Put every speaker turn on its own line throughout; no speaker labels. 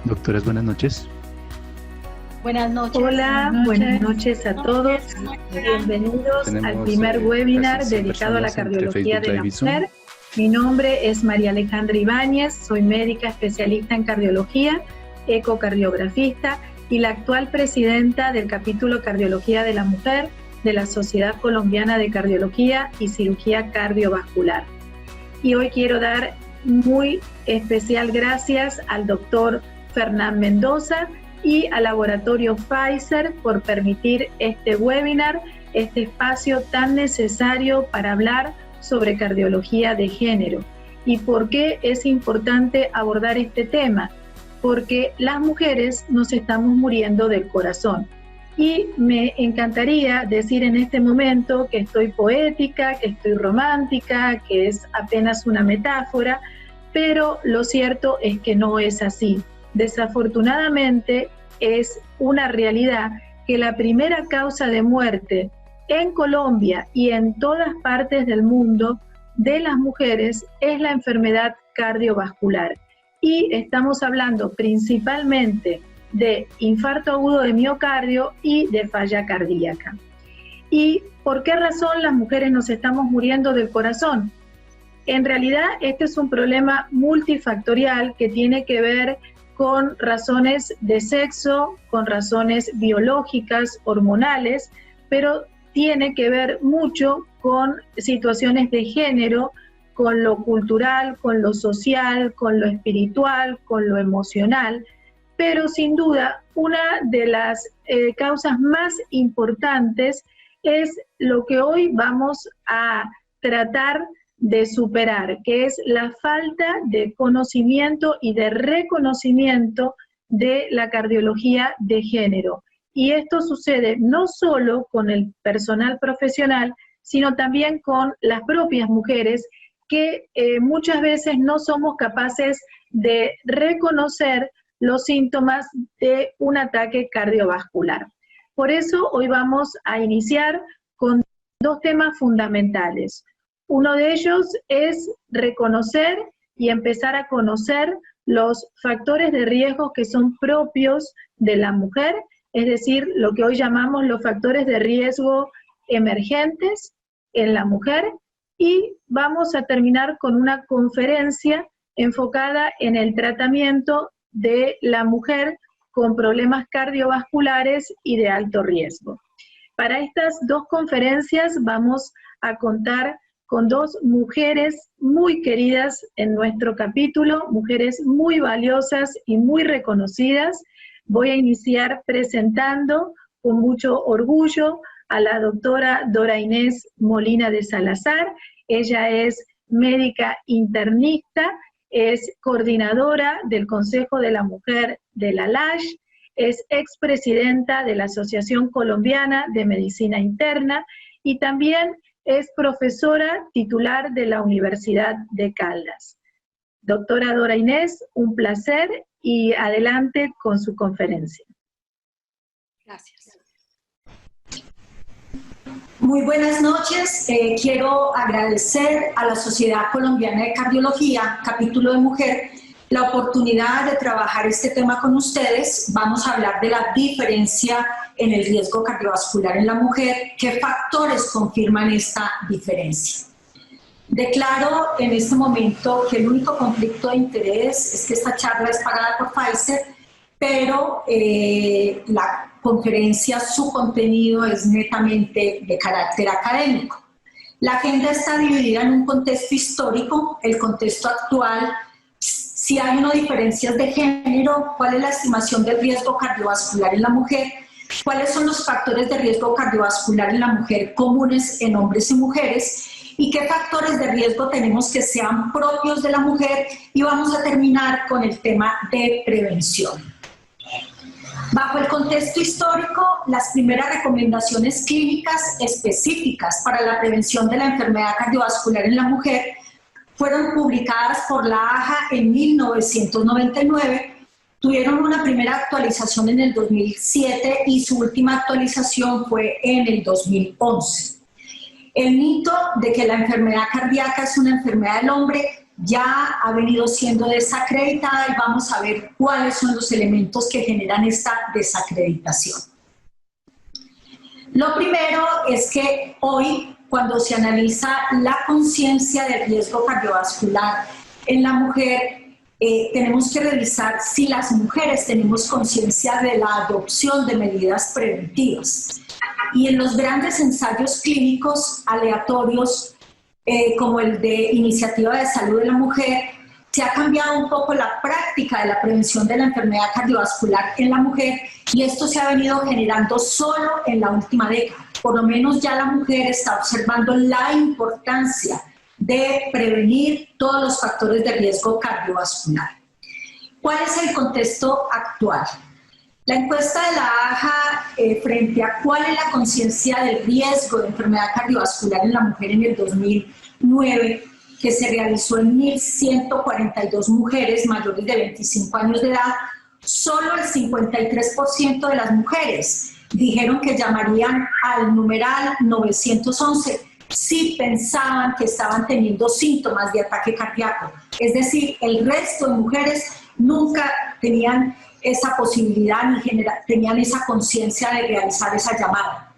Doctoras, buenas noches.
Buenas noches.
Hola, buenas noches a todos. Bienvenidos al primer webinar dedicado a la cardiología de la mujer. Mi nombre es María Alejandra Ibáñez, soy médica especialista en cardiología, ecocardiografista y la actual presidenta del capítulo Cardiología de la Mujer de la Sociedad Colombiana de Cardiología y Cirugía Cardiovascular. Y hoy quiero dar muy especial gracias al doctor Fernán Mendoza y al laboratorio Pfizer por permitir este webinar, este espacio tan necesario para hablar sobre cardiología de género. ¿Y por qué es importante abordar este tema? Porque las mujeres nos estamos muriendo del corazón. Y me encantaría decir en este momento que estoy poética, que estoy romántica, que es apenas una metáfora, pero lo cierto es que no es así. Desafortunadamente es una realidad que la primera causa de muerte en Colombia y en todas partes del mundo de las mujeres es la enfermedad cardiovascular. Y estamos hablando principalmente de infarto agudo de miocardio y de falla cardíaca. ¿Y por qué razón las mujeres nos estamos muriendo del corazón? En realidad este es un problema multifactorial que tiene que ver con razones de sexo, con razones biológicas, hormonales, pero tiene que ver mucho con situaciones de género, con lo cultural, con lo social, con lo espiritual, con lo emocional, pero sin duda una de las causas más importantes es lo que hoy vamos a tratar de superar, que es la falta de conocimiento y de reconocimiento de la cardiología de género. Y esto sucede no solo con el personal profesional, sino también con las propias mujeres que muchas veces no somos capaces de reconocer los síntomas de un ataque cardiovascular. Por eso hoy vamos a iniciar con dos temas fundamentales. Uno de ellos es reconocer y empezar a conocer los factores de riesgo que son propios de la mujer, es decir, lo que hoy llamamos los factores de riesgo emergentes en la mujer, y vamos a terminar con una conferencia enfocada en el tratamiento de la mujer con problemas cardiovasculares y de alto riesgo. Para estas dos conferencias vamos a contar con dos mujeres muy queridas en nuestro capítulo, mujeres muy valiosas y muy reconocidas. Voy a iniciar presentando con mucho orgullo a la doctora Dora Inés Molina de Salazar. Ella es médica internista, es coordinadora del Consejo de la Mujer de la LASH, es expresidenta de la Asociación Colombiana de Medicina Interna y también es profesora titular de la Universidad de Caldas. Doctora Dora Inés, un placer y adelante con su conferencia.
Gracias.
Muy buenas noches. Quiero agradecer a la Sociedad Colombiana de Cardiología, capítulo de mujer, la oportunidad de trabajar este tema con ustedes. Vamos a hablar de la diferencia en el riesgo cardiovascular en la mujer. ¿Qué factores confirman esta diferencia? Declaro en este momento que el único conflicto de interés es que esta charla es pagada por Pfizer, pero la conferencia, su contenido es netamente de carácter académico. La agenda está dividida en un contexto histórico, el contexto actual, si hay unas diferencias de género, cuál es la estimación del riesgo cardiovascular en la mujer, cuáles son los factores de riesgo cardiovascular en la mujer comunes en hombres y mujeres, y qué factores de riesgo tenemos que sean propios de la mujer, y vamos a terminar con el tema de prevención. Bajo el contexto histórico, las primeras recomendaciones clínicas específicas para la prevención de la enfermedad cardiovascular en la mujer fueron publicadas por la AJA en 1999, tuvieron una primera actualización en el 2007 y su última actualización fue en el 2011. El mito de que la enfermedad cardíaca es una enfermedad del hombre ya ha venido siendo desacreditada y vamos a ver cuáles son los elementos que generan esta desacreditación. Lo primero es que hoy, cuando se analiza la conciencia de riesgo cardiovascular en la mujer, tenemos que revisar si las mujeres tenemos conciencia de la adopción de medidas preventivas. Y en los grandes ensayos clínicos aleatorios, como el de Iniciativa de Salud de la Mujer, se ha cambiado un poco la práctica de la prevención de la enfermedad cardiovascular en la mujer, y esto se ha venido generando solo en la última década. Por lo menos ya la mujer está observando la importancia de prevenir todos los factores de riesgo cardiovascular. ¿Cuál es el contexto actual? La encuesta de la AJA frente a cuál es la conciencia del riesgo de enfermedad cardiovascular en la mujer en el 2009, que se realizó en 1.142 mujeres mayores de 25 años de edad, solo el 53% de las mujeres dijeron que llamarían al numeral 911 si pensaban que estaban teniendo síntomas de ataque cardíaco. Es decir, el resto de mujeres nunca tenían esa posibilidad ni tenían esa conciencia de realizar esa llamada.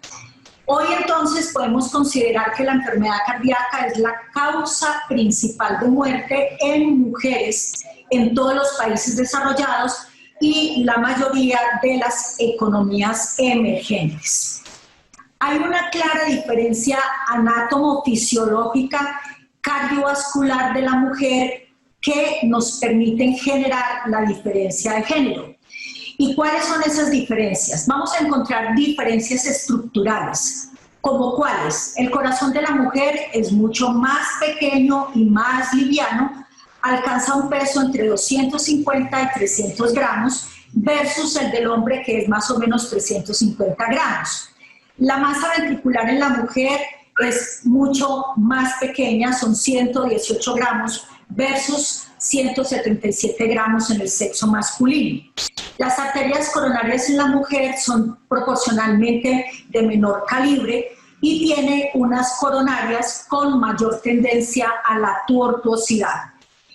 Hoy entonces podemos considerar que la enfermedad cardíaca es la causa principal de muerte en mujeres en todos los países desarrollados y la mayoría de las economías emergentes. Hay una clara diferencia anátomo-fisiológica cardiovascular de la mujer que nos permiten generar la diferencia de género. ¿Y cuáles son esas diferencias? Vamos a encontrar diferencias estructurales, como cuáles. El corazón de la mujer es mucho más pequeño y más liviano, alcanza un peso entre 250 y 300 gramos, versus el del hombre, que es más o menos 350 gramos. La masa ventricular en la mujer es mucho más pequeña, son 118 gramos, versus 177 gramos en el sexo masculino. Las arterias coronarias en la mujer son proporcionalmente de menor calibre y tiene unas coronarias con mayor tendencia a la tortuosidad.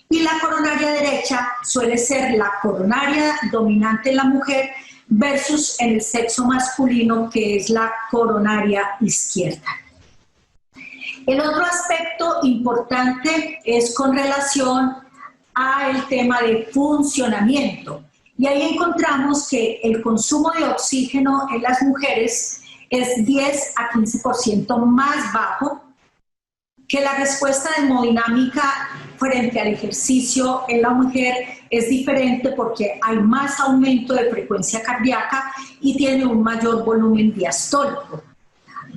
Y la coronaria derecha suele ser la coronaria dominante en la mujer versus en el sexo masculino, que es la coronaria izquierda. El otro aspecto importante es con relación al tema de funcionamiento. Y ahí encontramos que el consumo de oxígeno en las mujeres es 10 a 15% más bajo, que la respuesta de hemodinámica frente al ejercicio en la mujer es diferente porque hay más aumento de frecuencia cardíaca y tiene un mayor volumen diastólico.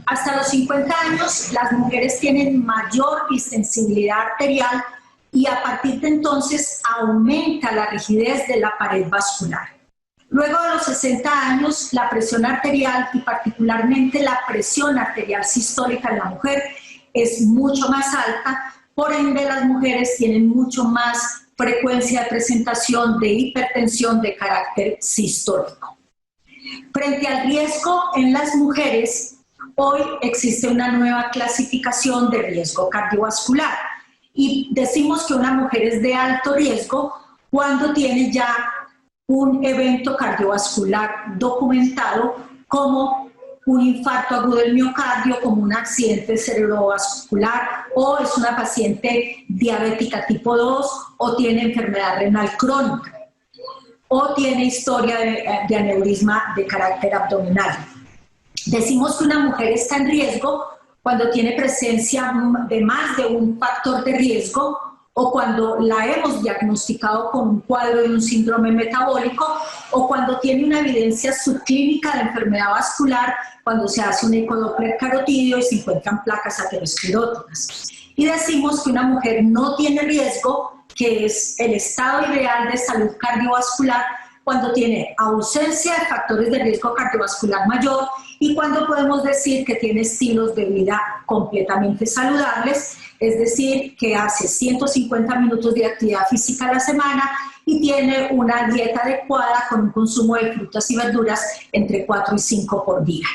Hasta los 50 años las mujeres tienen mayor distensibilidad arterial y a partir de entonces aumenta la rigidez de la pared vascular. Luego de los 60 años, la presión arterial y particularmente la presión arterial sistólica en la mujer es mucho más alta, por ende las mujeres tienen mucho más frecuencia de presentación de hipertensión de carácter sistólico. Frente al riesgo en las mujeres, hoy existe una nueva clasificación de riesgo cardiovascular y decimos que una mujer es de alto riesgo cuando tiene ya un evento cardiovascular documentado como un infarto agudo del miocardio, como un accidente cerebrovascular, o es una paciente diabética tipo 2, o tiene enfermedad renal crónica, o tiene historia de aneurisma de carácter abdominal. Decimos que una mujer está en riesgo cuando tiene presencia de más de un factor de riesgo o cuando la hemos diagnosticado con un cuadro de un síndrome metabólico o cuando tiene una evidencia subclínica de enfermedad vascular, cuando se hace un ecodoppler carotídeo y se encuentran placas ateroscleróticas. Y decimos que una mujer no tiene riesgo, que es el estado ideal de salud cardiovascular, cuando tiene ausencia de factores de riesgo cardiovascular mayor y cuando podemos decir que tiene estilos de vida completamente saludables, es decir, que hace 150 minutos de actividad física a la semana y tiene una dieta adecuada con un consumo de frutas y verduras entre 4 y 5 por día.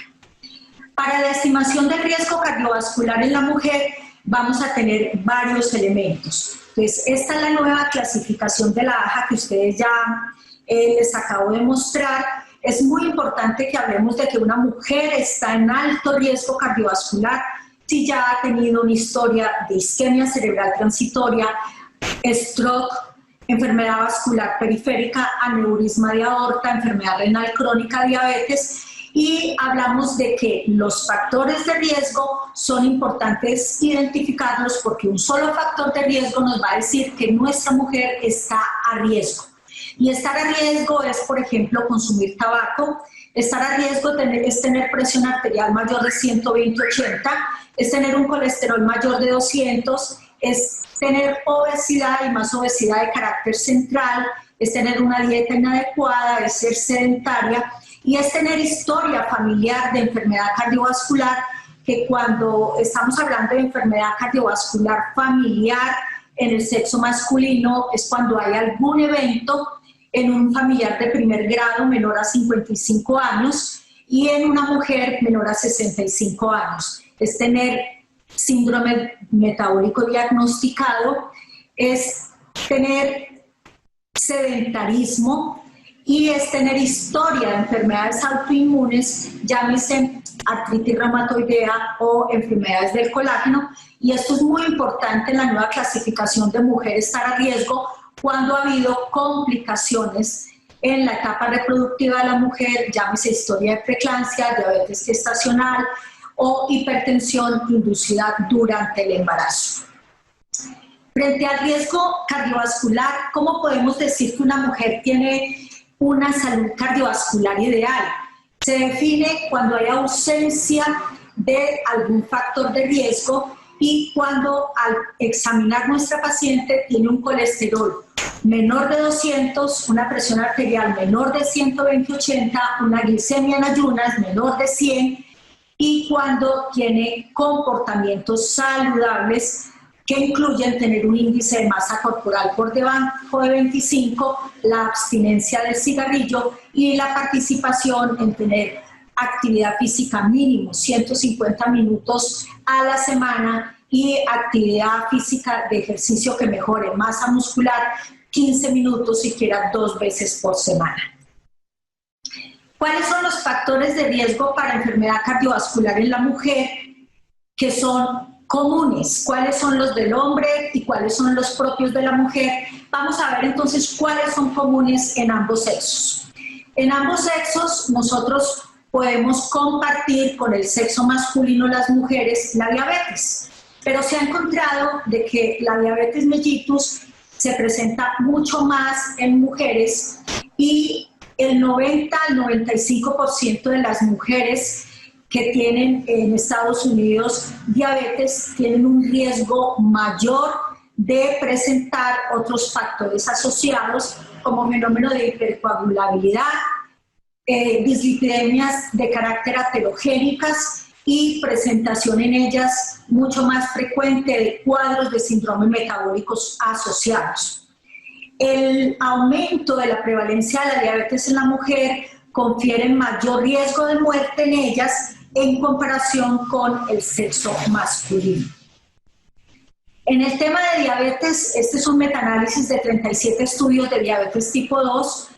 Para la estimación del riesgo cardiovascular en la mujer, vamos a tener varios elementos. Entonces, esta es la nueva clasificación de la AJA que ustedes ya les acabo de mostrar. Es muy importante que hablemos de que una mujer está en alto riesgo cardiovascular si ya ha tenido una historia de isquemia cerebral transitoria, stroke, enfermedad vascular periférica, aneurisma de aorta, enfermedad renal crónica, diabetes, y hablamos de que los factores de riesgo son importantes identificarlos porque un solo factor de riesgo nos va a decir que nuestra mujer está a riesgo. Y estar a riesgo es, por ejemplo, consumir tabaco, estar a riesgo es tener presión arterial mayor de 120/80, es tener un colesterol mayor de 200, es tener obesidad y más obesidad de carácter central, es tener una dieta inadecuada, es ser sedentaria y es tener historia familiar de enfermedad cardiovascular, que cuando estamos hablando de enfermedad cardiovascular familiar en el sexo masculino es cuando hay algún evento en un familiar de primer grado menor a 55 años y en una mujer menor a 65 años. Es tener síndrome metabólico diagnosticado, es tener sedentarismo y es tener historia de enfermedades autoinmunes, llámese artritis reumatoidea o enfermedades del colágeno. Y esto es muy importante en la nueva clasificación de mujer estar a riesgo cuando ha habido complicaciones en la etapa reproductiva de la mujer, llámese historia de preeclampsia, diabetes gestacional o hipertensión inducida durante el embarazo. Frente al riesgo cardiovascular, ¿cómo podemos decir que una mujer tiene una salud cardiovascular ideal? Se define cuando hay ausencia de algún factor de riesgo y cuando al examinar nuestra paciente tiene un colesterol menor de 200, una presión arterial menor de 120/80, una glicemia en ayunas menor de 100 y cuando tiene comportamientos saludables que incluyen tener un índice de masa corporal por debajo de 25, la abstinencia del cigarrillo y la participación en tener actividad física mínimo 150 minutos a la semana y actividad física de ejercicio que mejore masa muscular 15 minutos siquiera 2 veces por semana. ¿Cuáles son los factores de riesgo para enfermedad cardiovascular en la mujer que son comunes? ¿Cuáles son los del hombre y cuáles son los propios de la mujer? Vamos a ver entonces cuáles son comunes en ambos sexos. En ambos sexos nosotros podemos compartir con el sexo masculino, las mujeres, la diabetes, pero se ha encontrado de que la diabetes mellitus se presenta mucho más en mujeres y el 90 al 95% de las mujeres que tienen en Estados Unidos diabetes tienen un riesgo mayor de presentar otros factores asociados como fenómeno de hipercoagulabilidad, dislipidemias de carácter aterogénicas y presentación en ellas mucho más frecuente de cuadros de síndrome metabólicos asociados. El aumento de la prevalencia de la diabetes en la mujer confiere mayor riesgo de muerte en ellas en comparación con el sexo masculino. En el tema de diabetes, este es un metaanálisis de 37 estudios de diabetes tipo 2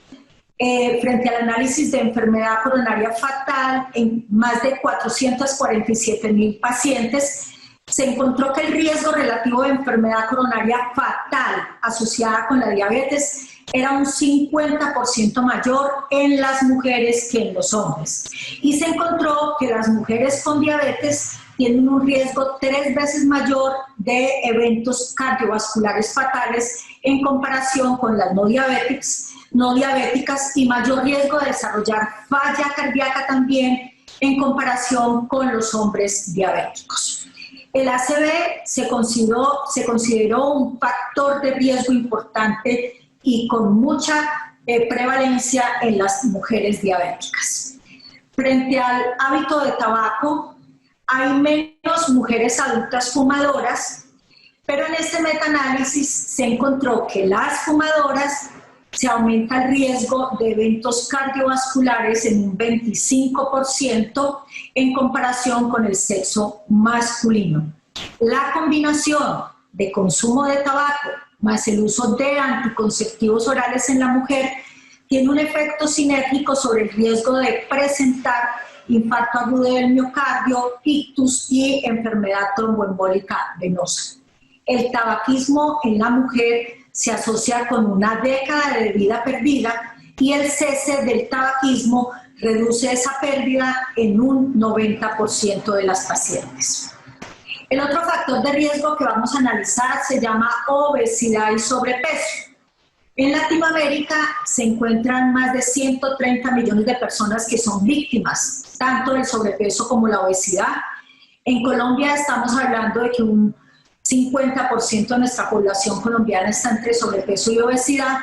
frente al análisis de enfermedad coronaria fatal en más de 447,000 pacientes. Se encontró que el riesgo relativo de enfermedad coronaria fatal asociada con la diabetes era un 50% mayor en las mujeres que en los hombres. Y se encontró que las mujeres con diabetes tienen un riesgo 3 veces mayor de eventos cardiovasculares fatales en comparación con las no diabéticas y mayor riesgo de desarrollar falla cardíaca también en comparación con los hombres diabéticos. El ACV se consideró un factor de riesgo importante y con mucha prevalencia en las mujeres diabéticas. Frente al hábito de tabaco, hay menos mujeres adultas fumadoras, pero en este metaanálisis se encontró que las fumadoras se aumenta el riesgo de eventos cardiovasculares en un 25% en comparación con el sexo masculino. La combinación de consumo de tabaco más el uso de anticonceptivos orales en la mujer tiene un efecto sinérgico sobre el riesgo de presentar infarto agudo del miocardio, ictus y enfermedad tromboembólica venosa. El tabaquismo en la mujer se asocia con una década de vida perdida y el cese del tabaquismo reduce esa pérdida en un 90% de las pacientes. El otro factor de riesgo que vamos a analizar se llama obesidad y sobrepeso. En Latinoamérica se encuentran más de 130 millones de personas que son víctimas, tanto del sobrepeso como la obesidad. En Colombia estamos hablando de que un 50% de nuestra población colombiana está entre sobrepeso y obesidad,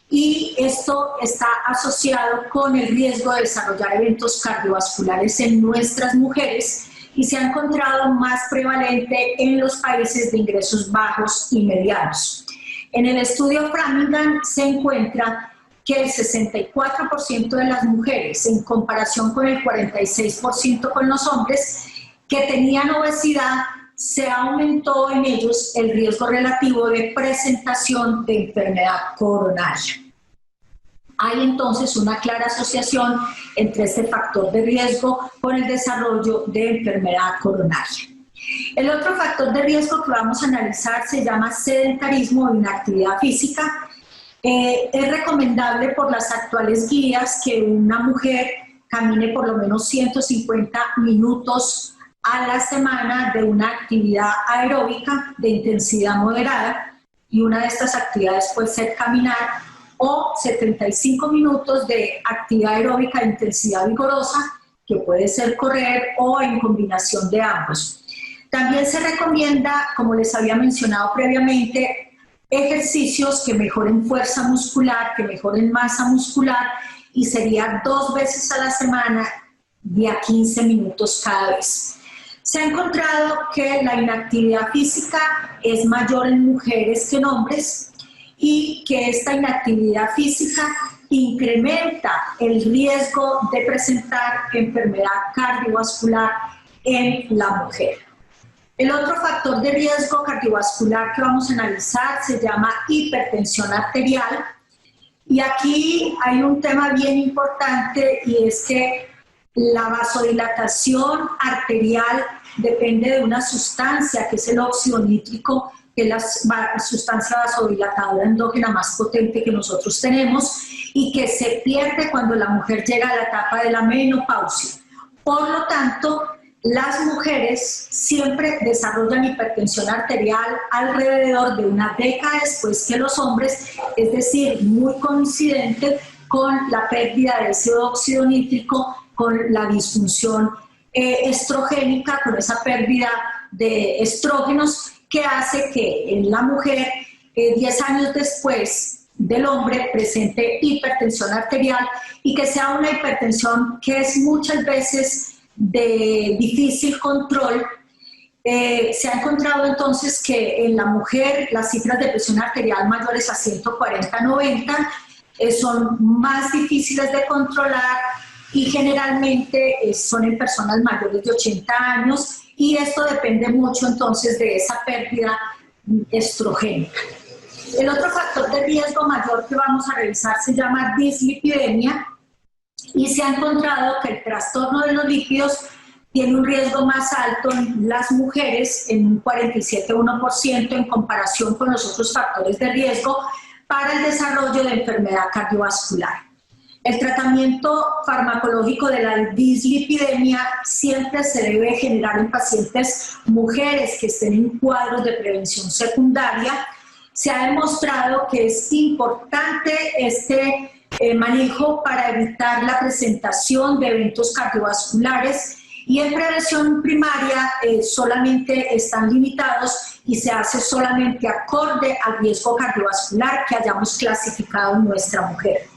y esto está asociado con el riesgo de desarrollar eventos cardiovasculares en nuestras mujeres y se ha encontrado más prevalente en los países de ingresos bajos y medianos. En el estudio Framingham se encuentra que el 64% de las mujeres, en comparación con el 46% con los hombres que tenían obesidad, se aumentó en ellos el riesgo relativo de presentación de enfermedad coronaria. Hay entonces una clara asociación entre este factor de riesgo con el desarrollo de enfermedad coronaria. El otro factor de riesgo que vamos a analizar se llama sedentarismo o inactividad física. Es recomendable por las actuales guías que una mujer camine por lo menos 150 minutos a la semana de una actividad aeróbica de intensidad moderada, y una de estas actividades puede ser caminar, o 75 minutos de actividad aeróbica de intensidad vigorosa, que puede ser correr o en combinación de ambos. También se recomienda, como les había mencionado previamente, ejercicios que mejoren fuerza muscular, que mejoren masa muscular, y sería 2 veces a la semana de a 15 minutos cada vez. Se ha encontrado que la inactividad física es mayor en mujeres que en hombres, y que esta inactividad física incrementa el riesgo de presentar enfermedad cardiovascular en la mujer. El otro factor de riesgo cardiovascular que vamos a analizar se llama hipertensión arterial, y aquí hay un tema bien importante, y es que la vasodilatación arterial depende de una sustancia que es el óxido nítrico, que es la sustancia vasodilatadora endógena más potente que nosotros tenemos y que se pierde cuando la mujer llega a la etapa de la menopausia. Por lo tanto, las mujeres siempre desarrollan hipertensión arterial alrededor de una década después que los hombres, es decir, muy coincidente con la pérdida de ese óxido nítrico, con la disfunción estrogénica, con esa pérdida de estrógenos que hace que en la mujer 10 años después del hombre presente hipertensión arterial, y que sea una hipertensión que es muchas veces de difícil control. Se ha encontrado entonces que en la mujer las cifras de presión arterial mayores a 140/90 son más difíciles de controlar, y generalmente son en personas mayores de 80 años, y esto depende mucho entonces de esa pérdida estrogénica. El otro factor de riesgo mayor que vamos a revisar se llama dislipidemia, y se ha encontrado que el trastorno de los lípidos tiene un riesgo más alto en las mujeres, en un 47,1% en comparación con los otros factores de riesgo para el desarrollo de enfermedad cardiovascular. El tratamiento farmacológico de la dislipidemia siempre se debe generar en pacientes mujeres que estén en cuadros de prevención secundaria. Se ha demostrado que es importante este manejo para evitar la presentación de eventos cardiovasculares, y en prevención primaria solamente están limitados y se hace solamente acorde al riesgo cardiovascular que hayamos clasificado en nuestra mujer.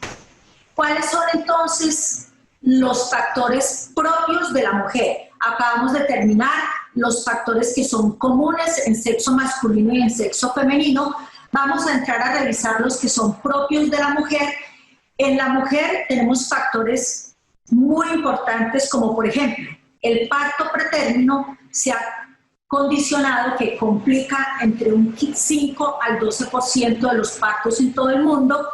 ¿Cuáles son entonces los factores propios de la mujer? Acabamos de terminar los factores que son comunes en sexo masculino y en sexo femenino. Vamos a entrar a revisar los que son propios de la mujer. En la mujer tenemos factores muy importantes, como por ejemplo el parto pretérmino. Se ha condicionado que complica entre un 5 al 12% de los partos en todo el mundo,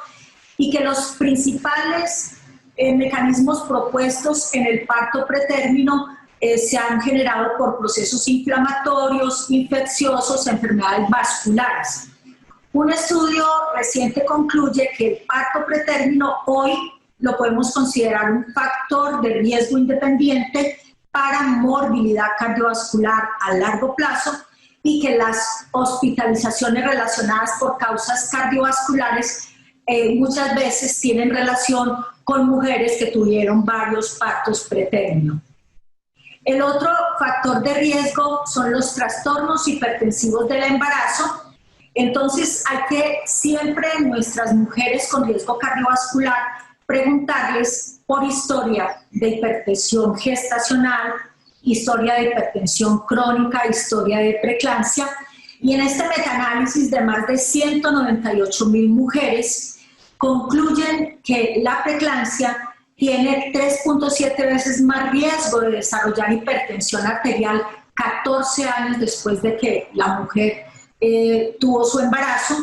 y que los principales mecanismos propuestos en el parto pretérmino se han generado por procesos inflamatorios, infecciosos, enfermedades vasculares. Un estudio reciente concluye que el parto pretérmino hoy lo podemos considerar un factor de riesgo independiente para morbilidad cardiovascular a largo plazo, y que las hospitalizaciones relacionadas por causas cardiovasculares muchas veces tienen relación con mujeres que tuvieron varios partos pretérmino. El otro factor de riesgo son los trastornos hipertensivos del embarazo. Entonces hay que siempre, nuestras mujeres con riesgo cardiovascular, preguntarles por historia de hipertensión gestacional, historia de hipertensión crónica, historia de preeclampsia. Y en este metaanálisis de más de 198,000 mujeres, concluyen que la preeclampsia tiene 3.7 veces más riesgo de desarrollar hipertensión arterial 14 años después de que la mujer tuvo su embarazo,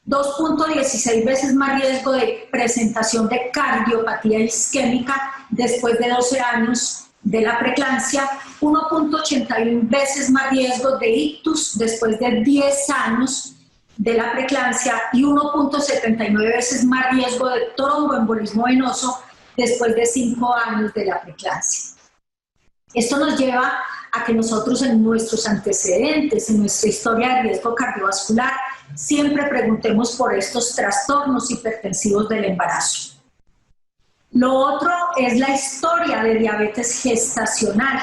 2.16 veces más riesgo de presentación de cardiopatía isquémica después de 12 años de la preeclampsia, 1.81 veces más riesgo de ictus después de 10 años de la preeclampsia y 1.79 veces más riesgo de tromboembolismo venoso después de 5 años de la preeclampsia. Esto nos lleva a que nosotros en nuestros antecedentes, en nuestra historia de riesgo cardiovascular, siempre preguntemos por estos trastornos hipertensivos del embarazo. Lo otro es la historia de diabetes gestacional.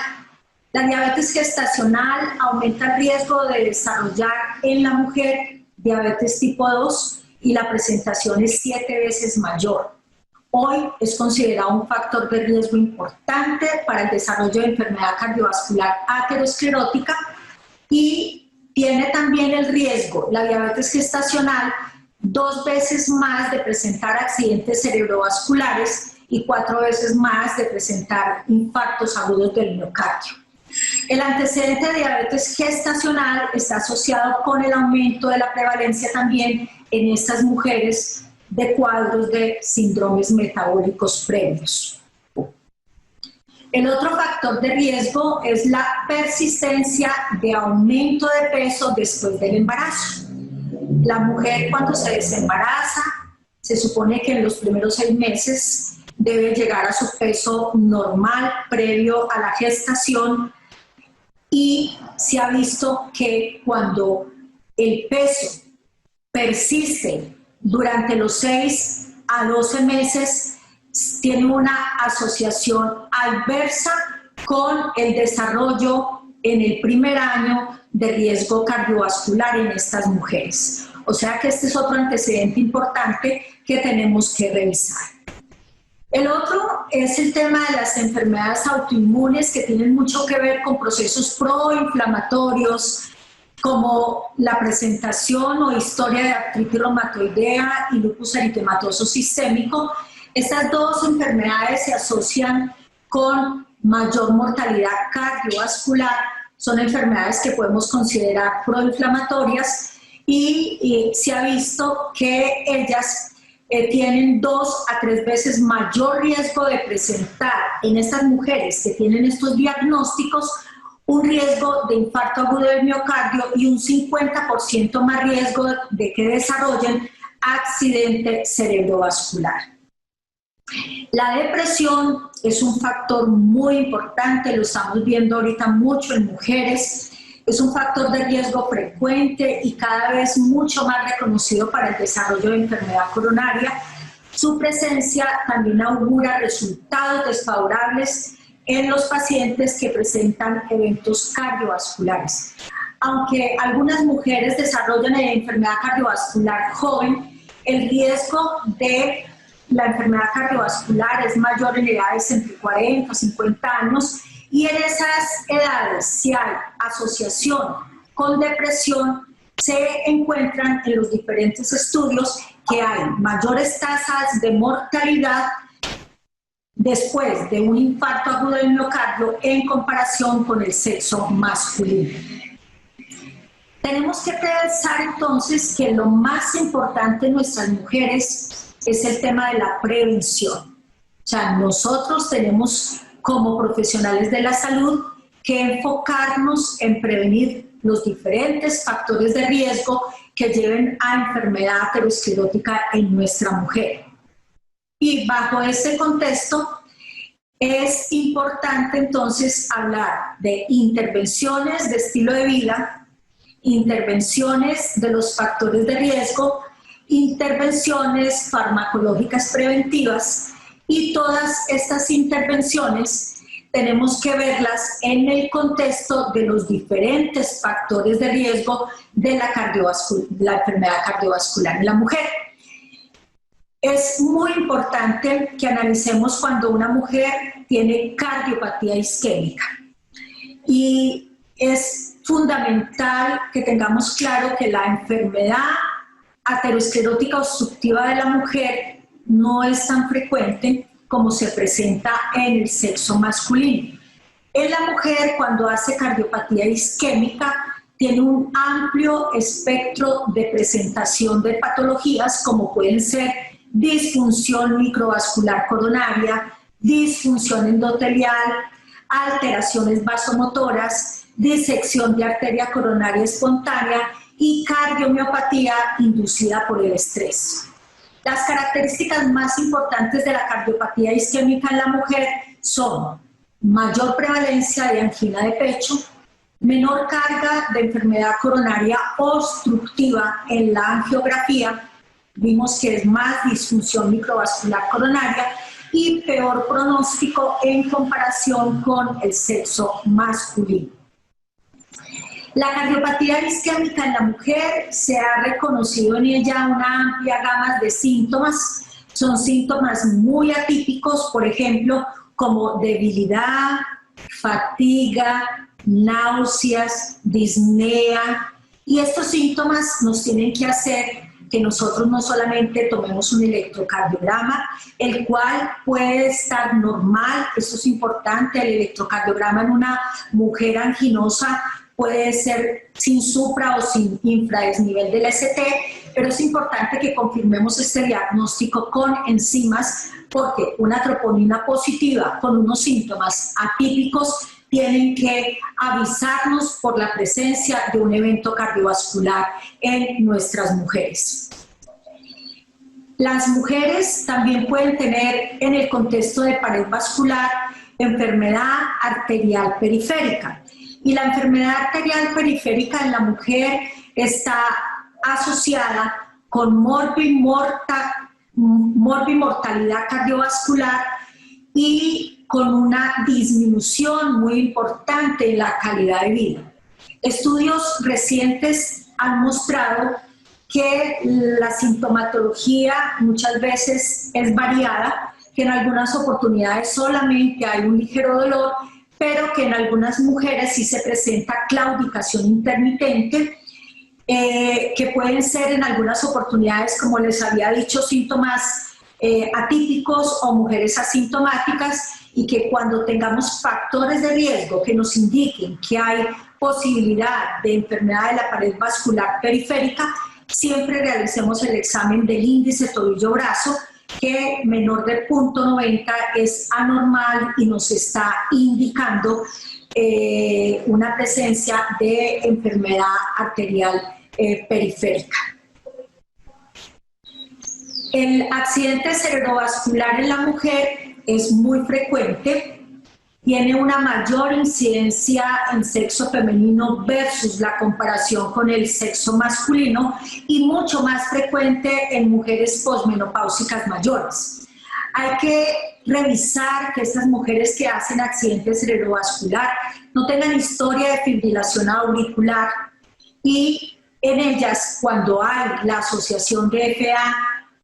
La diabetes gestacional aumenta el riesgo de desarrollar en la mujer diabetes tipo 2 y la presentación es 7 veces mayor. Hoy es considerado un factor de riesgo importante para el desarrollo de enfermedad cardiovascular aterosclerótica, y tiene también el riesgo, la diabetes gestacional, 2 veces más de presentar accidentes cerebrovasculares y 4 veces más de presentar infartos agudos del miocardio. El antecedente de diabetes gestacional está asociado con el aumento de la prevalencia también en estas mujeres de cuadros de síndromes metabólicos previos. El otro factor de riesgo es la persistencia de aumento de peso después del embarazo. La mujer, cuando se desembaraza, se supone que en los primeros 6 meses debe llegar a su peso normal previo a la gestación, y se ha visto que cuando el peso persiste durante los 6 a 12 meses, tiene una asociación adversa con el desarrollo en el primer año de riesgo cardiovascular en estas mujeres. O sea que este es otro antecedente importante que tenemos que revisar. El otro es el tema de las enfermedades autoinmunes, que tienen mucho que ver con procesos proinflamatorios, como la presentación o historia de artritis reumatoidea y lupus eritematoso sistémico. Estas dos enfermedades se asocian con mayor mortalidad cardiovascular, son enfermedades que podemos considerar proinflamatorias, y se ha visto que ellas tienen 2 a 3 veces mayor riesgo de presentar en estas mujeres que tienen estos diagnósticos un riesgo de infarto agudo del miocardio y un 50% más riesgo de que desarrollen accidente cerebrovascular. La depresión es un factor muy importante, lo estamos viendo ahorita mucho en mujeres, es un factor de riesgo frecuente y cada vez mucho más reconocido para el desarrollo de enfermedad coronaria. Su presencia también augura resultados desfavorables en los pacientes que presentan eventos cardiovasculares. Aunque algunas mujeres desarrollan enfermedad cardiovascular joven, el riesgo de la enfermedad cardiovascular es mayor en edades entre 40 y 50 años, y en esas edades, si hay asociación con depresión, se encuentran en los diferentes estudios que hay mayores tasas de mortalidad después de un infarto agudo del miocardio en comparación con el sexo masculino. Tenemos que pensar entonces que lo más importante en nuestras mujeres es el tema de la prevención. O sea, nosotros tenemos como profesionales de la salud que enfocarnos en prevenir los diferentes factores de riesgo que lleven a enfermedad aterosclerótica en nuestra mujer. Y bajo este contexto es importante entonces hablar de intervenciones de estilo de vida, intervenciones de los factores de riesgo, intervenciones farmacológicas preventivas, y todas estas intervenciones tenemos que verlas en el contexto de los diferentes factores de riesgo de la enfermedad cardiovascular en la mujer. Es muy importante que analicemos cuando una mujer tiene cardiopatía isquémica, y es fundamental que tengamos claro que la enfermedad aterosclerótica obstructiva de la mujer no es tan frecuente como se presenta en el sexo masculino. En la mujer, cuando hace cardiopatía isquémica, tiene un amplio espectro de presentación de patologías, como pueden ser disfunción microvascular coronaria, disfunción endotelial, alteraciones vasomotoras, disección de arteria coronaria espontánea y cardiomiopatía inducida por el estrés. Las características más importantes de la cardiopatía isquémica en la mujer son mayor prevalencia de angina de pecho, menor carga de enfermedad coronaria obstructiva en la angiografía, vimos que es más disfunción microvascular coronaria, y peor pronóstico en comparación con el sexo masculino. La cardiopatía isquémica en la mujer se ha reconocido en ella una amplia gama de síntomas. Son síntomas muy atípicos, por ejemplo, como debilidad, fatiga, náuseas, disnea. Y estos síntomas nos tienen que hacer que nosotros no solamente tomemos un electrocardiograma, el cual puede estar normal, eso es importante, el electrocardiograma en una mujer anginosa puede ser sin supra o sin infradesnivel del ST, pero es importante que confirmemos este diagnóstico con enzimas, porque una troponina positiva con unos síntomas atípicos tienen que avisarnos por la presencia de un evento cardiovascular en nuestras mujeres. Las mujeres también pueden tener, en el contexto de pared vascular, enfermedad arterial periférica. Y la enfermedad arterial periférica en la mujer está asociada con morbimortalidad cardiovascular y con una disminución muy importante en la calidad de vida. Estudios recientes han mostrado que la sintomatología muchas veces es variada, que en algunas oportunidades solamente hay un ligero dolor, pero que en algunas mujeres sí se presenta claudicación intermitente, que pueden ser en algunas oportunidades, como les había dicho, síntomas atípicos o mujeres asintomáticas, y que cuando tengamos factores de riesgo que nos indiquen que hay posibilidad de enfermedad de la pared vascular periférica, siempre realicemos el examen del índice tobillo-brazo, que menor de 0.90 es anormal y nos está indicando una presencia de enfermedad arterial periférica. El accidente cerebrovascular en la mujer es muy frecuente, tiene una mayor incidencia en sexo femenino versus la comparación con el sexo masculino, y mucho más frecuente en mujeres posmenopáusicas mayores. Hay que revisar que estas mujeres que hacen accidente cerebrovascular no tengan historia de fibrilación auricular, y en ellas, cuando hay la asociación de FA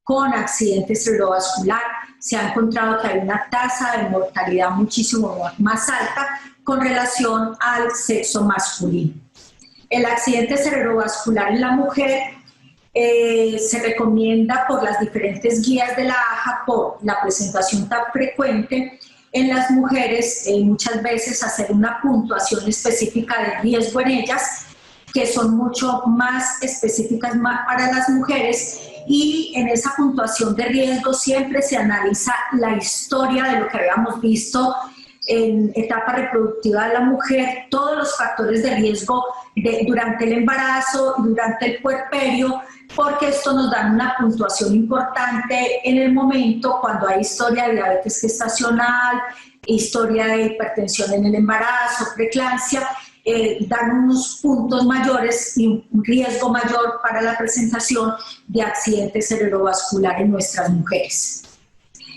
con accidente cerebrovascular, se ha encontrado que hay una tasa de mortalidad muchísimo más alta con relación al sexo masculino. El accidente cerebrovascular en la mujer se recomienda por las diferentes guías de la AJA, por la presentación tan frecuente en las mujeres, muchas veces hacer una puntuación específica de riesgo en ellas, que son mucho más específicas para las mujeres, y en esa puntuación de riesgo siempre se analiza la historia de lo que habíamos visto en etapa reproductiva de la mujer, todos los factores de riesgo durante el embarazo y durante el puerperio, porque esto nos da una puntuación importante en el momento cuando hay historia de diabetes gestacional, historia de hipertensión en el embarazo, preeclampsia, dan unos puntos mayores y un riesgo mayor para la presentación de accidente cerebrovascular en nuestras mujeres.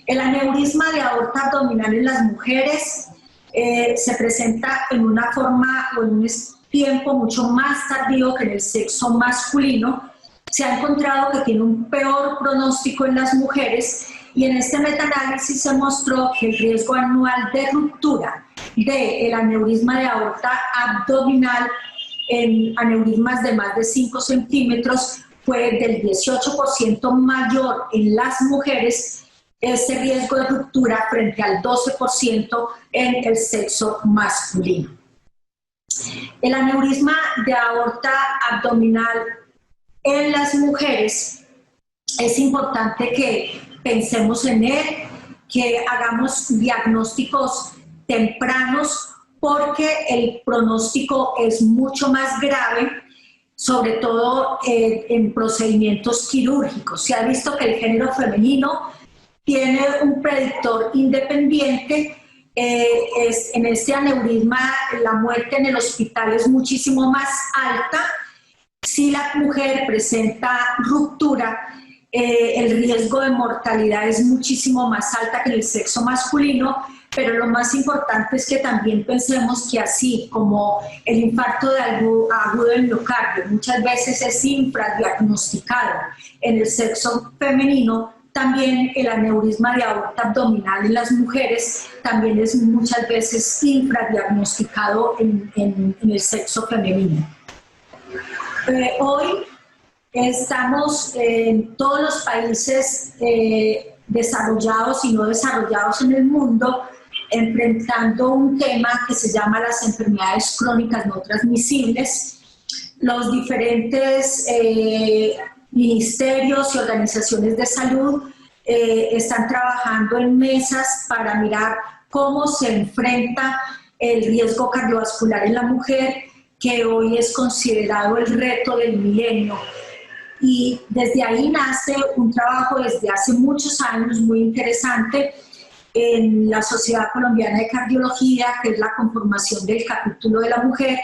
El aneurisma de aorta abdominal en las mujeres se presenta en una forma o en un tiempo mucho más tardío que en el sexo masculino. Se ha encontrado que tiene un peor pronóstico en las mujeres, y en este metaanálisis se mostró que el riesgo anual de ruptura del aneurisma de aorta abdominal en aneurismas de más de 5 centímetros fue del 18% mayor en las mujeres, ese riesgo de ruptura, frente al 12% en el sexo masculino. El aneurisma de aorta abdominal en las mujeres, es importante que pensemos en él, que hagamos diagnósticos tempranos, porque el pronóstico es mucho más grave, sobre todo en procedimientos quirúrgicos. Se ha visto que el género femenino tiene un predictor independiente. En este aneurisma la muerte en el hospital es muchísimo más alta. Si la mujer presenta ruptura, el riesgo de mortalidad es muchísimo más alta que en el sexo masculino, pero lo más importante es que también pensemos que así como el infarto de agudo del miocardio muchas veces es infradiagnosticado en el sexo femenino, también el aneurisma de aorta abdominal en las mujeres también es muchas veces infradiagnosticado en el sexo femenino. Hoy estamos en todos los países desarrollados y no desarrollados en el mundo enfrentando un tema que se llama las enfermedades crónicas no transmisibles. Los diferentes ministerios y organizaciones de salud están trabajando en mesas para mirar cómo se enfrenta el riesgo cardiovascular en la mujer, que hoy es considerado el reto del milenio. Y desde ahí nace un trabajo desde hace muchos años muy interesante en la Sociedad Colombiana de Cardiología, que es la conformación del capítulo de la mujer,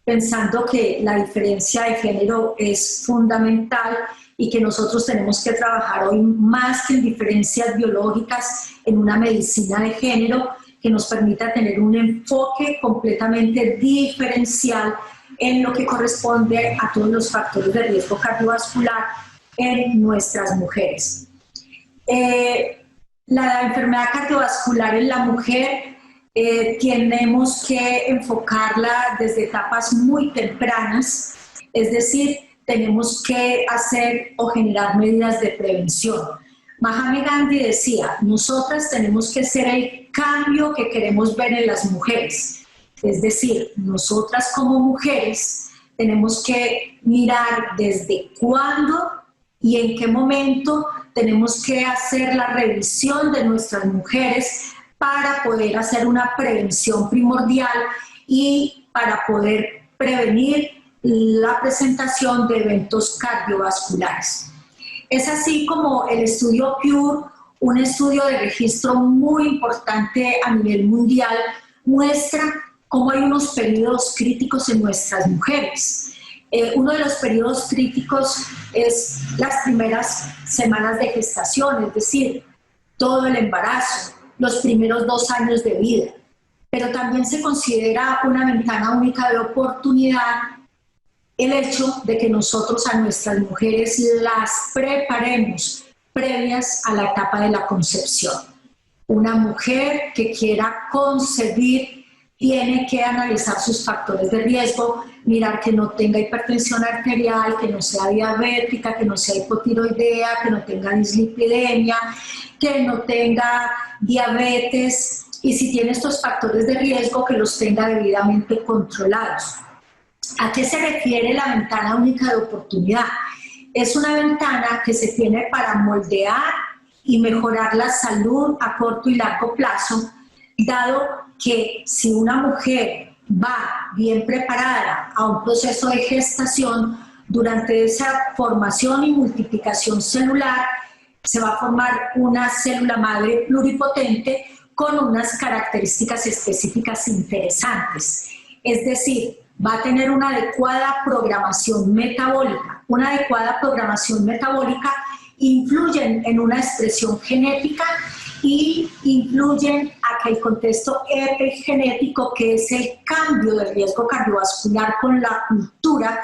pensando que la diferencia de género es fundamental y que nosotros tenemos que trabajar hoy más que en diferencias biológicas, en una medicina de género que nos permita tener un enfoque completamente diferencial en lo que corresponde a todos los factores de riesgo cardiovascular en nuestras mujeres. La enfermedad cardiovascular en la mujer tenemos que enfocarla desde etapas muy tempranas, es decir, tenemos que hacer o generar medidas de prevención. Mahatma Gandhi decía, nosotras tenemos que ser el cambio que queremos ver en las mujeres. Es decir, nosotras como mujeres tenemos que mirar desde cuándo y en qué momento tenemos que hacer la revisión de nuestras mujeres para poder hacer una prevención primordial y para poder prevenir la presentación de eventos cardiovasculares. Es así como el estudio PURE, un estudio de registro muy importante a nivel mundial, muestra cómo hay unos periodos críticos en nuestras mujeres. Uno de los periodos críticos es las primeras semanas de gestación, es decir, todo el embarazo, los primeros 2 años de vida. Pero también se considera una ventana única de oportunidad el hecho de que nosotros a nuestras mujeres las preparemos previas a la etapa de la concepción. Una mujer que quiera concebir tiene que analizar sus factores de riesgo, mirar que no tenga hipertensión arterial, que no sea diabética, que no sea hipotiroidea, que no tenga dislipidemia, que no tenga diabetes, y si tiene estos factores de riesgo, que los tenga debidamente controlados. ¿A qué se refiere la ventana única de oportunidad? Es una ventana que se tiene para moldear y mejorar la salud a corto y largo plazo, dado que si una mujer va bien preparada a un proceso de gestación, durante esa formación y multiplicación celular se va a formar una célula madre pluripotente con unas características específicas interesantes. Es decir, va a tener una adecuada programación metabólica. Una adecuada programación metabólica influye en una expresión genética y influyen a que el contexto epigenético, que es el cambio del riesgo cardiovascular con la cultura,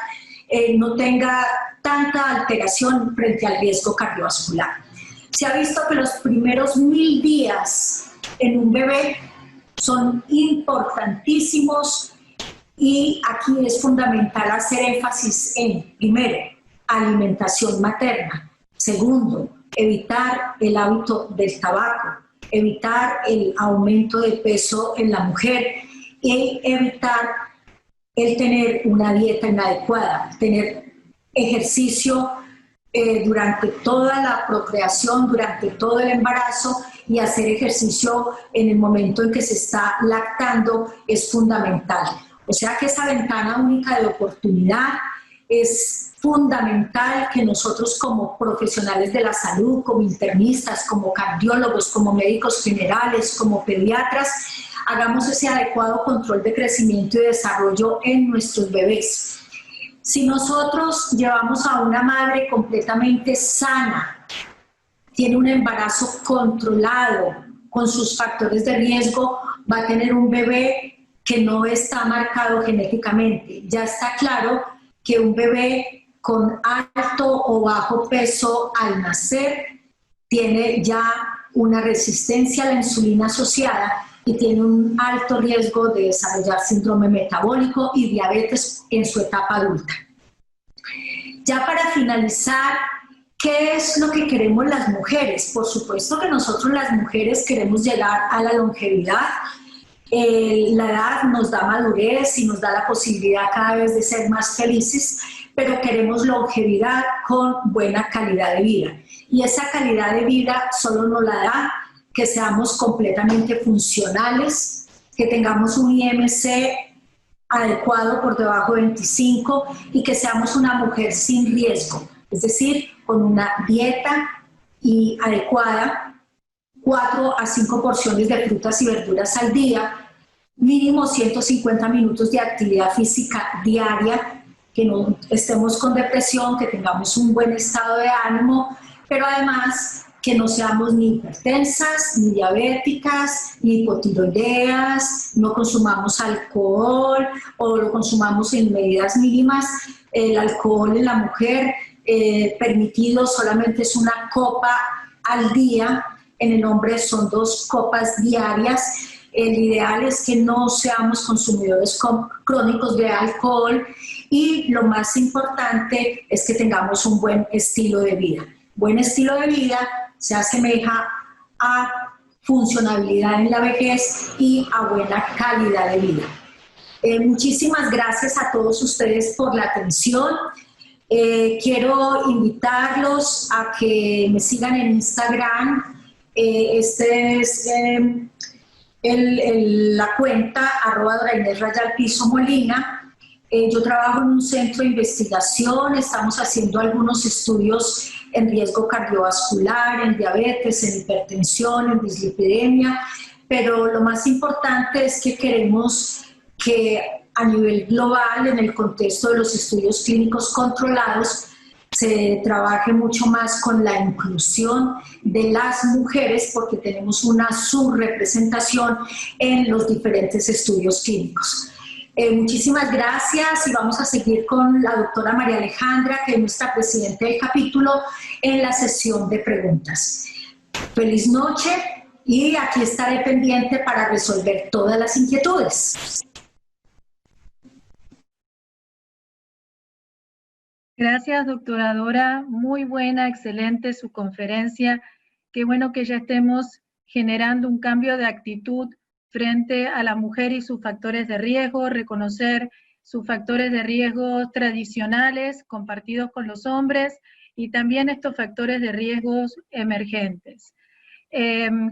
no tenga tanta alteración frente al riesgo cardiovascular. Se ha visto que los primeros 1000 días en un bebé son importantísimos y aquí es fundamental hacer énfasis en, primero, alimentación materna. Segundo, evitar el hábito del tabaco, evitar el aumento de peso en la mujer y evitar el tener una dieta inadecuada, tener ejercicio durante toda la procreación, durante todo el embarazo, y hacer ejercicio en el momento en que se está lactando es fundamental. O sea que esa ventana única de oportunidad es fundamental que nosotros como profesionales de la salud, como internistas, como cardiólogos, como médicos generales, como pediatras, hagamos ese adecuado control de crecimiento y desarrollo en nuestros bebés. Si nosotros llevamos a una madre completamente sana, tiene un embarazo controlado, con sus factores de riesgo, va a tener un bebé que no está marcado genéticamente. Ya está claro que un bebé con alto o bajo peso al nacer tiene ya una resistencia a la insulina asociada y tiene un alto riesgo de desarrollar síndrome metabólico y diabetes en su etapa adulta. Ya para finalizar, ¿qué es lo que queremos las mujeres? Por supuesto que nosotros las mujeres queremos llegar a la longevidad. La edad nos da madurez y nos da la posibilidad cada vez de ser más felices, pero queremos longevidad con buena calidad de vida. Y esa calidad de vida solo nos la da que seamos completamente funcionales, que tengamos un IMC adecuado por debajo de 25 y que seamos una mujer sin riesgo, es decir, con una dieta adecuada, 4 a 5 porciones de frutas y verduras al día, mínimo 150 minutos de actividad física diaria, que no estemos con depresión, que tengamos un buen estado de ánimo, pero además que no seamos ni hipertensas, ni diabéticas, ni hipotiroideas, no consumamos alcohol o lo consumamos en medidas mínimas. El alcohol en la mujer permitido solamente es una copa al día, en el hombre son 2 copas diarias. El ideal es que no seamos consumidores crónicos de alcohol y lo más importante es que tengamos un buen estilo de vida. Buen estilo de vida se asemeja a funcionabilidad en la vejez y a buena calidad de vida. Muchísimas gracias a todos ustedes por la atención. Quiero invitarlos a que me sigan en Instagram. Este es la cuenta @Dorainés_Molina. Yo trabajo en un centro de investigación, estamos haciendo algunos estudios en riesgo cardiovascular, en diabetes, en hipertensión, en dislipidemia, pero lo más importante es que queremos que a nivel global, en el contexto de los estudios clínicos controlados, se trabaje mucho más con la inclusión de las mujeres porque tenemos una subrepresentación en los diferentes estudios clínicos. Muchísimas gracias y vamos a seguir con la doctora María Alejandra, que es nuestra presidenta del capítulo, en la sesión de preguntas. Feliz noche y aquí estaré pendiente para resolver todas las inquietudes.
Gracias, doctora Dora. Muy buena, excelente su conferencia. Qué bueno que ya estemos generando un cambio de actitud frente a la mujer y sus factores de riesgo, reconocer sus factores de riesgo tradicionales compartidos con los hombres y también estos factores de riesgos emergentes.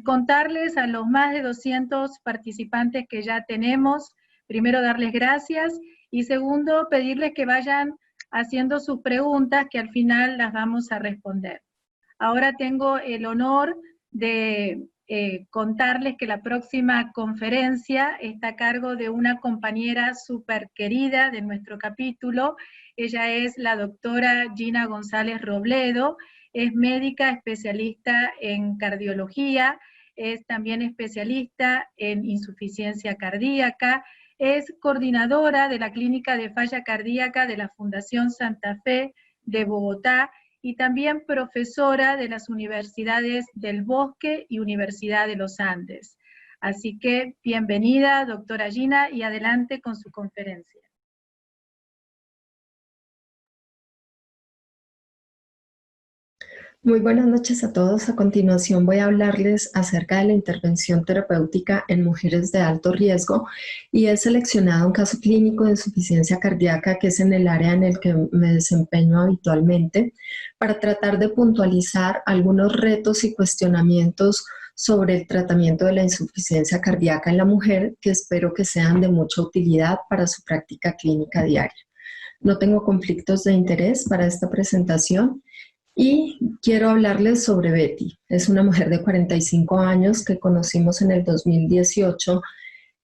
Contarles a los más de 200 participantes que ya tenemos, primero darles gracias y segundo pedirles que vayan haciendo sus preguntas que al final las vamos a responder. Ahora tengo el honor de contarles que la próxima conferencia está a cargo de una compañera súper querida de nuestro capítulo. Ella es la doctora Gina González Robledo, es médica especialista en cardiología, es también especialista en insuficiencia cardíaca, es coordinadora de la Clínica de Falla Cardíaca de la Fundación Santa Fe de Bogotá, y también profesora de las universidades del Bosque y Universidad de los Andes. Así que bienvenida, doctora Gina, y adelante con su conferencia.
Muy buenas noches a todos. A continuación voy a hablarles acerca de la intervención terapéutica en mujeres de alto riesgo y he seleccionado un caso clínico de insuficiencia cardíaca que es en el área en el que me desempeño habitualmente para tratar de puntualizar algunos retos y cuestionamientos sobre el tratamiento de la insuficiencia cardíaca en la mujer que espero que sean de mucha utilidad para su práctica clínica diaria. No tengo conflictos de interés para esta presentación. Y quiero hablarles sobre Betty. Es una mujer de 45 años que conocimos en el 2018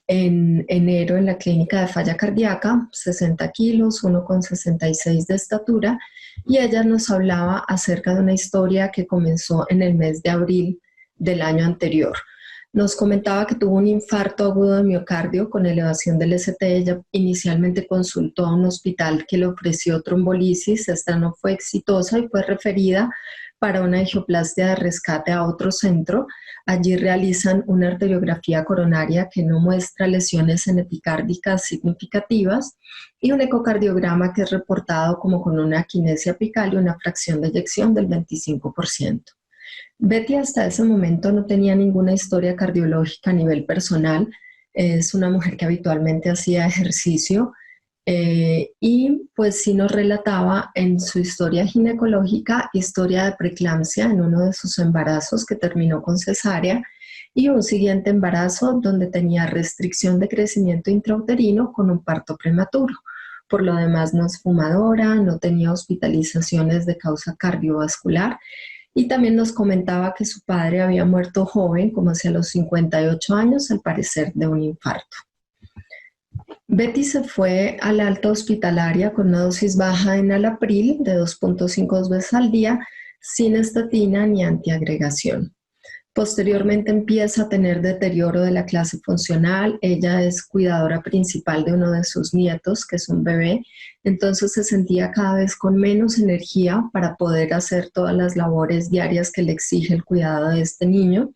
en enero en la clínica de falla cardíaca, 60 kilos, 1,66 de estatura, y ella nos hablaba acerca de una historia que comenzó en el mes de abril del año anterior. Nos comentaba que tuvo un infarto agudo de miocardio con elevación del ST. Ella inicialmente consultó a un hospital que le ofreció trombolisis. Esta no fue exitosa y fue referida para una angioplastia de rescate a otro centro. Allí realizan una arteriografía coronaria que no muestra lesiones en epicárdicas significativas y un ecocardiograma que es reportado como con una aquinesia apical y una fracción de eyección del 25%. Betty hasta ese momento no tenía ninguna historia cardiológica a nivel personal. Es una mujer que habitualmente hacía ejercicio y pues sí nos relataba en su historia ginecológica historia de preeclampsia en uno de sus embarazos que terminó con cesárea y un siguiente embarazo donde tenía restricción de crecimiento intrauterino con un parto prematuro. Por lo demás no es fumadora, no tenía hospitalizaciones de causa cardiovascular. Y también nos comentaba que su padre había muerto joven, como hacia los 58 años, al parecer de un infarto. Betty se fue a la alta hospitalaria con una dosis baja de enalapril de 2.5 veces al día, sin estatina ni antiagregación. Posteriormente empieza a tener deterioro de la clase funcional. Ella es cuidadora principal de uno de sus nietos, que es un bebé, entonces se sentía cada vez con menos energía para poder hacer todas las labores diarias que le exige el cuidado de este niño.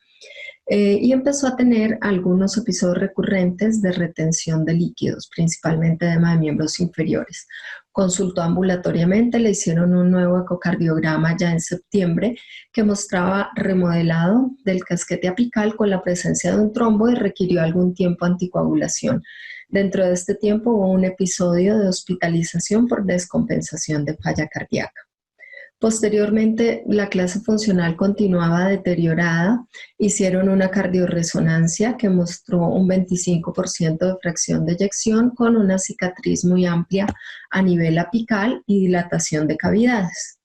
Y empezó a tener algunos episodios recurrentes de retención de líquidos, principalmente edema de miembros inferiores. Consultó ambulatoriamente, le hicieron un nuevo ecocardiograma ya en septiembre que mostraba remodelado del casquete apical con la presencia de un trombo y requirió algún tiempo anticoagulación. Dentro de este tiempo hubo un episodio de hospitalización por descompensación de falla cardíaca. Posteriormente, la clase funcional continuaba deteriorada. Hicieron una cardioresonancia que mostró un 25% de fracción de eyección con una cicatriz muy amplia a nivel apical y dilatación de cavidades.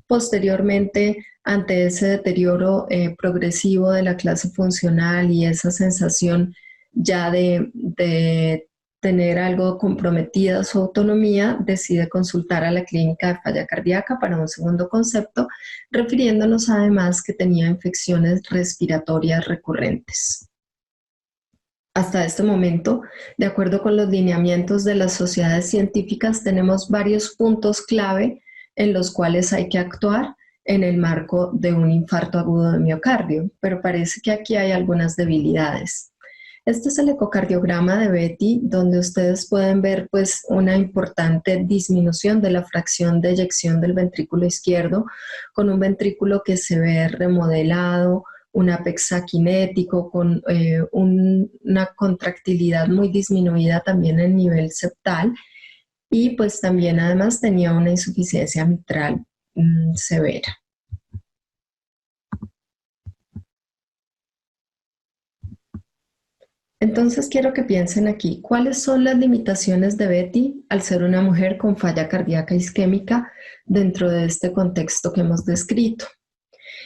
Posteriormente, ante ese deterioro progresivo de la clase funcional y esa sensación ya de tener algo comprometida su autonomía, decide consultar a la clínica de falla cardíaca para un segundo concepto, refiriéndonos además que tenía infecciones respiratorias recurrentes. Hasta este momento, de acuerdo con los lineamientos de las sociedades científicas, tenemos varios puntos clave en los cuales hay que actuar en el marco de un infarto agudo de miocardio, pero parece que aquí hay algunas debilidades. Este es el ecocardiograma de Betty, donde ustedes pueden ver pues, una importante disminución de la fracción de eyección del ventrículo izquierdo, con un ventrículo que se ve remodelado, un apex akinético, con una contractilidad muy disminuida también en nivel septal. y pues también además tenía una insuficiencia mitral severa. Entonces quiero que piensen aquí, ¿cuáles son las limitaciones de Betty al ser una mujer con falla cardíaca isquémica dentro de este contexto que hemos descrito?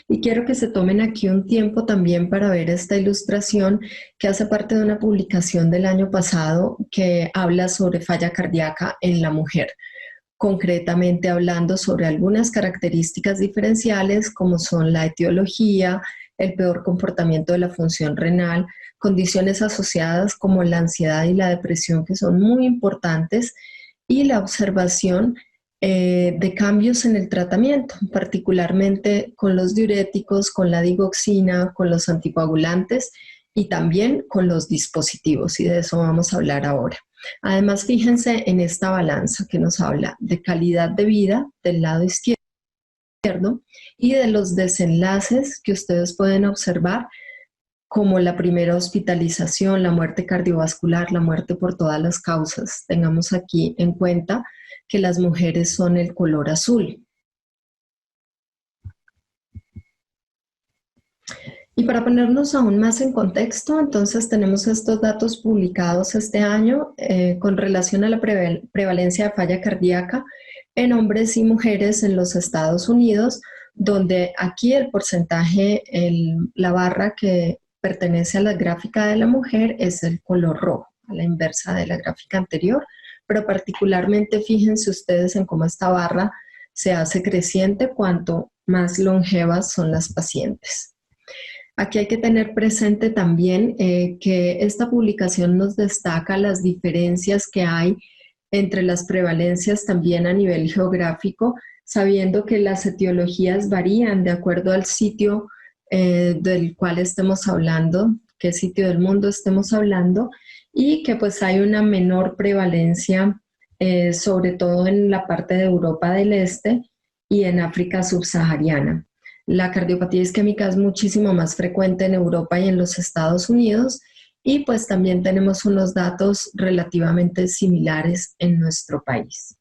Y quiero que se tomen aquí un tiempo también para ver esta ilustración que hace parte de una publicación del año pasado que habla sobre falla cardíaca en la mujer, concretamente hablando sobre algunas características diferenciales como son la etiología, el peor comportamiento de la función renal, condiciones asociadas como la ansiedad y la depresión que son muy importantes y la observación de cambios en el tratamiento, particularmente con los diuréticos, con la digoxina, con los anticoagulantes y también con los dispositivos, y de eso vamos a hablar ahora. Además, fíjense en esta balanza que nos habla de calidad de vida del lado izquierdo y de los desenlaces que ustedes pueden observar, como la primera hospitalización, la muerte cardiovascular, la muerte por todas las causas. Tengamos aquí en cuenta que las mujeres son el color azul. Y para ponernos aún más en contexto, entonces tenemos estos datos publicados este año con relación a la prevalencia de falla cardíaca en hombres y mujeres en los Estados Unidos, donde aquí el porcentaje, la barra que pertenece a la gráfica de la mujer es el color rojo, a la inversa de la gráfica anterior, pero particularmente fíjense ustedes en cómo esta barra se hace creciente cuanto más longevas son las pacientes. Aquí hay que tener presente también que esta publicación nos destaca las diferencias que hay entre las prevalencias también a nivel geográfico, sabiendo que las etiologías varían de acuerdo al sitio del cual estemos hablando, qué sitio del mundo estemos hablando, y que pues hay una menor prevalencia, sobre todo en la parte de Europa del Este y en África subsahariana. La cardiopatía isquémica es muchísimo más frecuente en Europa y en los Estados Unidos, y pues también tenemos unos datos relativamente similares en nuestro país.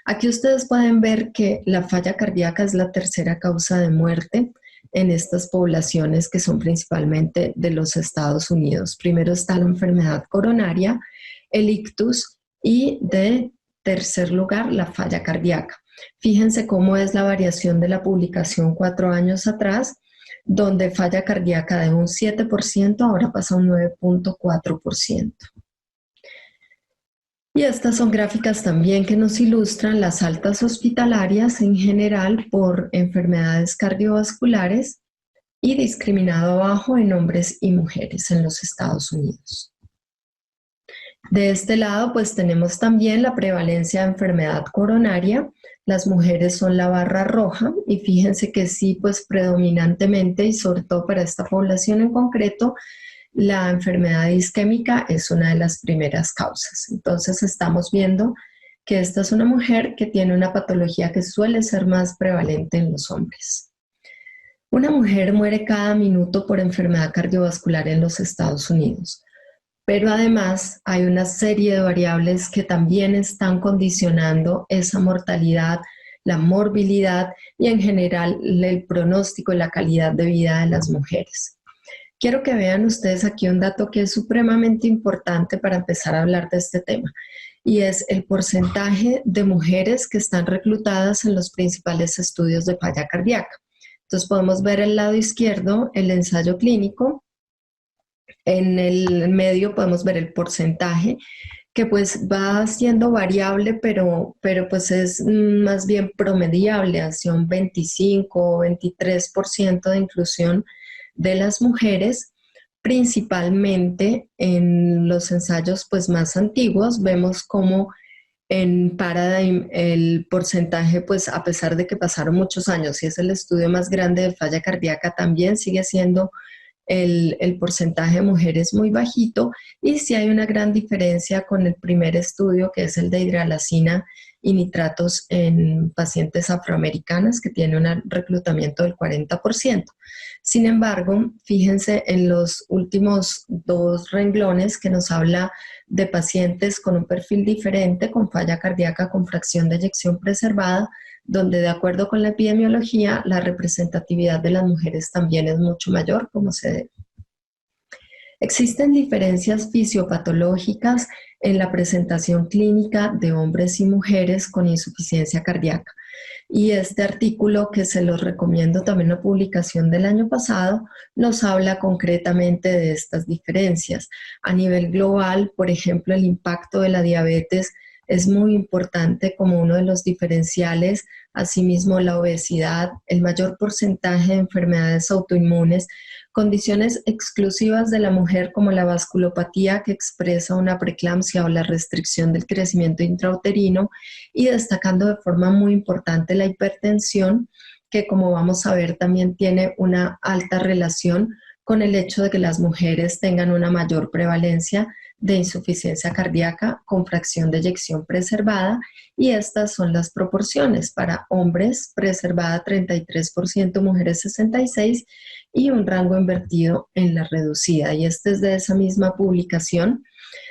Aquí ustedes pueden ver que la falla cardíaca es la tercera causa de muerte en estas poblaciones que son principalmente de los Estados Unidos. Primero está la enfermedad coronaria, el ictus y de tercer lugar la falla cardíaca. Fíjense cómo es la variación de la publicación 4 años atrás, donde falla cardíaca de un 7% ahora pasa a un 9.4%. Y estas son gráficas también que nos ilustran las altas hospitalarias en general por enfermedades cardiovasculares y discriminado abajo en hombres y mujeres en los Estados Unidos. De este lado pues tenemos también la prevalencia de enfermedad coronaria. Las mujeres son la barra roja y fíjense que sí pues predominantemente y sobre todo para esta población en concreto, la enfermedad isquémica es una de las primeras causas. Entonces estamos viendo que esta es una mujer que tiene una patología que suele ser más prevalente en los hombres. Una mujer muere cada minuto por enfermedad cardiovascular en los Estados Unidos, pero además hay una serie de variables que también están condicionando esa mortalidad, la morbilidad y en general el pronóstico y la calidad de vida de las mujeres. Quiero que vean ustedes aquí un dato que es supremamente importante para empezar a hablar de este tema, y es el porcentaje de mujeres que están reclutadas en los principales estudios de falla cardíaca. Entonces podemos ver el lado izquierdo, el ensayo clínico. En el medio podemos ver el porcentaje, que pues va siendo variable, pero pues es más bien promediable, hacia un 25 o 23% de inclusión de las mujeres, principalmente en los ensayos pues más antiguos. Vemos como en Paradigm el porcentaje, pues a pesar de que pasaron muchos años y es el estudio más grande de falla cardíaca, también sigue siendo el porcentaje de mujeres muy bajito, y sí hay una gran diferencia con el primer estudio, que es el de hidralazina y nitratos en pacientes afroamericanas, que tiene un reclutamiento del 40%. Sin embargo, fíjense en los últimos 2 renglones que nos habla de pacientes con un perfil diferente, con falla cardíaca con fracción de eyección preservada, donde de acuerdo con la epidemiología, la representatividad de las mujeres también es mucho mayor, como se debe. Existen diferencias fisiopatológicas en la presentación clínica de hombres y mujeres con insuficiencia cardíaca. Y este artículo, que se los recomiendo también, una publicación del año pasado, nos habla concretamente de estas diferencias. A nivel global, por ejemplo, el impacto de la diabetes es muy importante como uno de los diferenciales, asimismo la obesidad, el mayor porcentaje de enfermedades autoinmunes, condiciones exclusivas de la mujer como la vasculopatía que expresa una preeclampsia o la restricción del crecimiento intrauterino, y destacando de forma muy importante la hipertensión, que como vamos a ver también tiene una alta relación con el hecho de que las mujeres tengan una mayor prevalencia de insuficiencia cardíaca con fracción de eyección preservada, y estas son las proporciones para hombres: preservada 33%, mujeres 66%, y un rango invertido en la reducida. Y este es de esa misma publicación,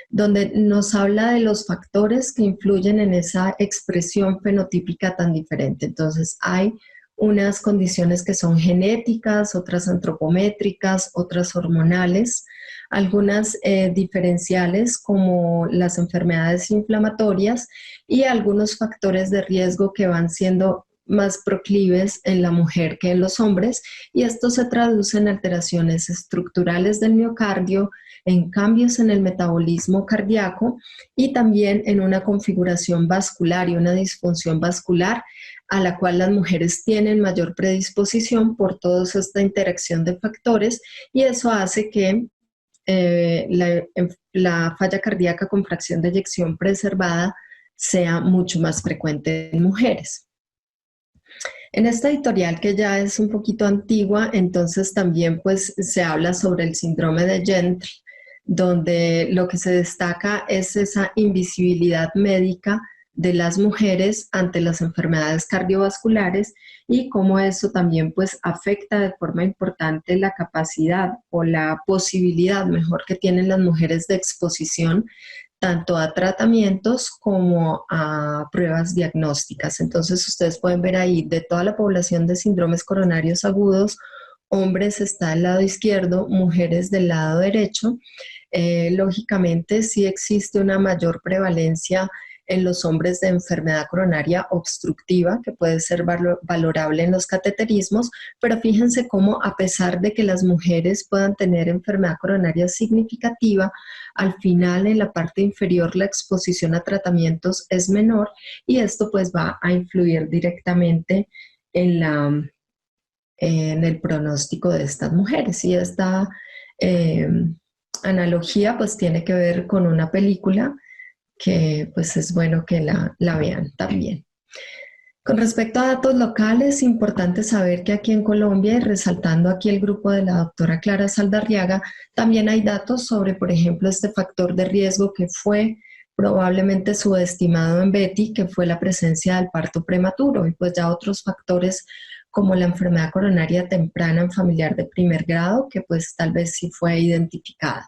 donde nos habla de los factores que influyen en esa expresión fenotípica tan diferente. Entonces hay unas condiciones que son genéticas, otras antropométricas, otras hormonales, algunas diferenciales como las enfermedades inflamatorias, y algunos factores de riesgo que van siendo más proclives en la mujer que en los hombres, y esto se traduce en alteraciones estructurales del miocardio, en cambios en el metabolismo cardíaco y también en una configuración vascular y una disfunción vascular a la cual las mujeres tienen mayor predisposición por toda esta interacción de factores, y eso hace que la falla cardíaca con fracción de eyección preservada sea mucho más frecuente en mujeres. En esta editorial, que ya es un poquito antigua, entonces también pues se habla sobre el síndrome de Gentry, donde lo que se destaca es esa invisibilidad médica de las mujeres ante las enfermedades cardiovasculares, y cómo eso también pues afecta de forma importante la capacidad o la posibilidad mejor que tienen las mujeres de exposición tanto a tratamientos como a pruebas diagnósticas. Entonces ustedes pueden ver ahí, de toda la población de síndromes coronarios agudos, hombres está del lado izquierdo, mujeres del lado derecho. Lógicamente sí existe una mayor prevalencia en los hombres de enfermedad coronaria obstructiva, que puede ser valorable en los cateterismos, pero fíjense cómo, a pesar de que las mujeres puedan tener enfermedad coronaria significativa, al final en la parte inferior la exposición a tratamientos es menor, y esto pues va a influir directamente en el pronóstico de estas mujeres. Y esta analogía pues tiene que ver con una película que pues es bueno que la vean también. Con respecto a datos locales, es importante saber que aquí en Colombia, y resaltando aquí el grupo de la doctora Clara Saldarriaga, también hay datos sobre, por ejemplo, este factor de riesgo que fue probablemente subestimado en Betty, que fue la presencia del parto prematuro, y pues ya otros factores como la enfermedad coronaria temprana en familiar de primer grado, que pues tal vez sí fue identificada.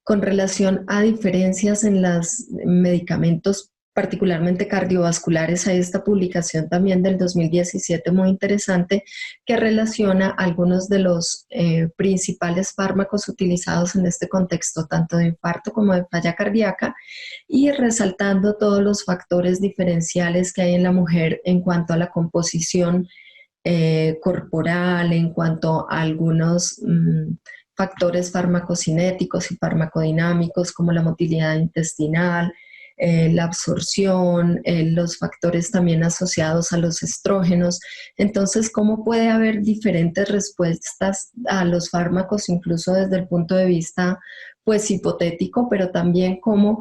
Con relación a diferencias en los medicamentos, particularmente cardiovasculares, hay esta publicación también del 2017 muy interesante que relaciona algunos de los principales fármacos utilizados en este contexto, tanto de infarto como de falla cardíaca, y resaltando todos los factores diferenciales que hay en la mujer en cuanto a la composición corporal, en cuanto a algunos factores farmacocinéticos y farmacodinámicos como la motilidad intestinal, la absorción, los factores también asociados a los estrógenos. Entonces, ¿cómo puede haber diferentes respuestas a los fármacos, incluso desde el punto de vista pues hipotético, pero también cómo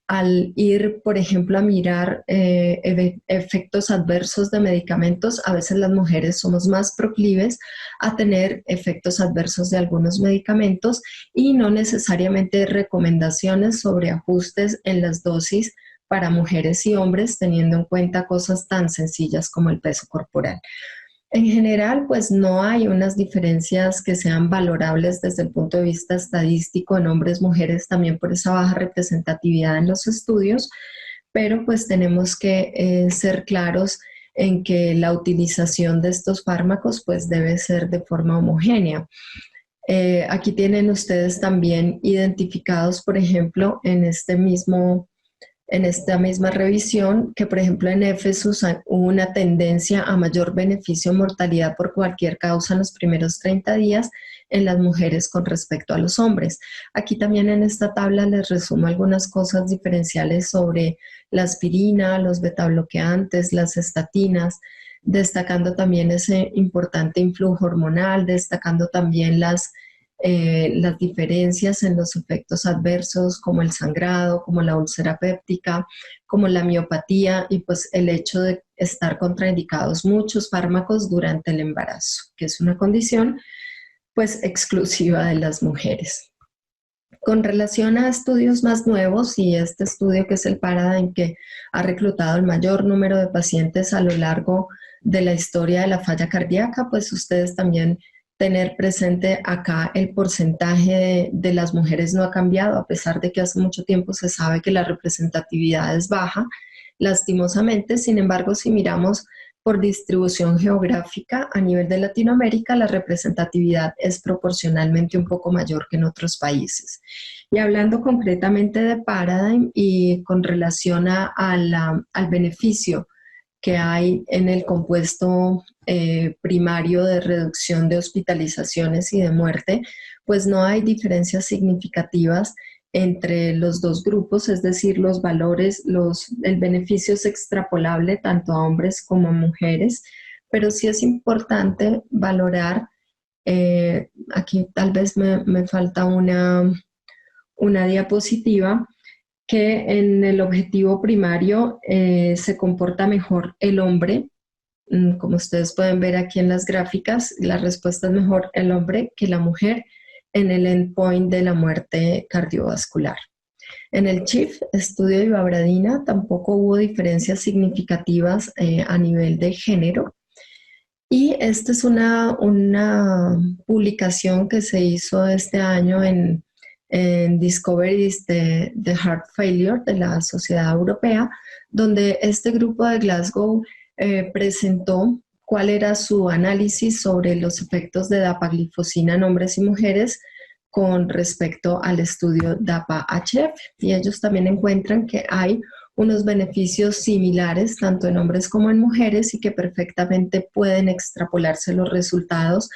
al ir, por ejemplo, a mirar efectos adversos de medicamentos, a veces las mujeres somos más proclives a tener efectos adversos de algunos medicamentos, y no necesariamente recomendaciones sobre ajustes en las dosis para mujeres y hombres, teniendo en cuenta cosas tan sencillas como el peso corporal. En general, pues no hay unas diferencias que sean valorables desde el punto de vista estadístico en hombres, mujeres, también por esa baja representatividad en los estudios, pero pues tenemos que ser claros en que la utilización de estos fármacos pues debe ser de forma homogénea. Aquí tienen ustedes también identificados, por ejemplo, en esta misma revisión, que por ejemplo en Éfesos hubo una tendencia a mayor beneficio o mortalidad por cualquier causa en los primeros 30 días en las mujeres con respecto a los hombres. Aquí también en esta tabla les resumo algunas cosas diferenciales sobre la aspirina, los betabloqueantes, las estatinas, destacando también ese importante influjo hormonal, destacando también las diferencias en los efectos adversos como el sangrado, como la úlcera péptica, como la miopatía y pues el hecho de estar contraindicados muchos fármacos durante el embarazo, que es una condición pues exclusiva de las mujeres. Con relación a estudios más nuevos y este estudio que es el Paradigm, que ha reclutado el mayor número de pacientes a lo largo de la historia de la falla cardíaca, pues ustedes también tener presente acá el porcentaje de las mujeres no ha cambiado, a pesar de que hace mucho tiempo se sabe que la representatividad es baja, lastimosamente. Sin embargo, si miramos por distribución geográfica a nivel de Latinoamérica, la representatividad es proporcionalmente un poco mayor que en otros países. Y hablando concretamente de Paradigm y con relación al beneficio que hay en el compuesto primario de reducción de hospitalizaciones y de muerte, pues no hay diferencias significativas entre los dos grupos, es decir, los valores, el beneficio es extrapolable tanto a hombres como a mujeres, pero sí es importante valorar, aquí tal vez me falta una diapositiva, que en el objetivo primario se comporta mejor el hombre. Como ustedes pueden ver aquí en las gráficas, la respuesta es mejor el hombre que la mujer en el endpoint de la muerte cardiovascular. En el CHIEF, estudio de ibabradina, tampoco hubo diferencias significativas a nivel de género. Y esta es una publicación que se hizo este año en Discoveries de Heart Failure de la Sociedad Europea, donde este grupo de Glasgow presentó cuál era su análisis sobre los efectos de dapaglifosina en hombres y mujeres con respecto al estudio DAPA-HF. Y ellos también encuentran que hay unos beneficios similares tanto en hombres como en mujeres y que perfectamente pueden extrapolarse los resultados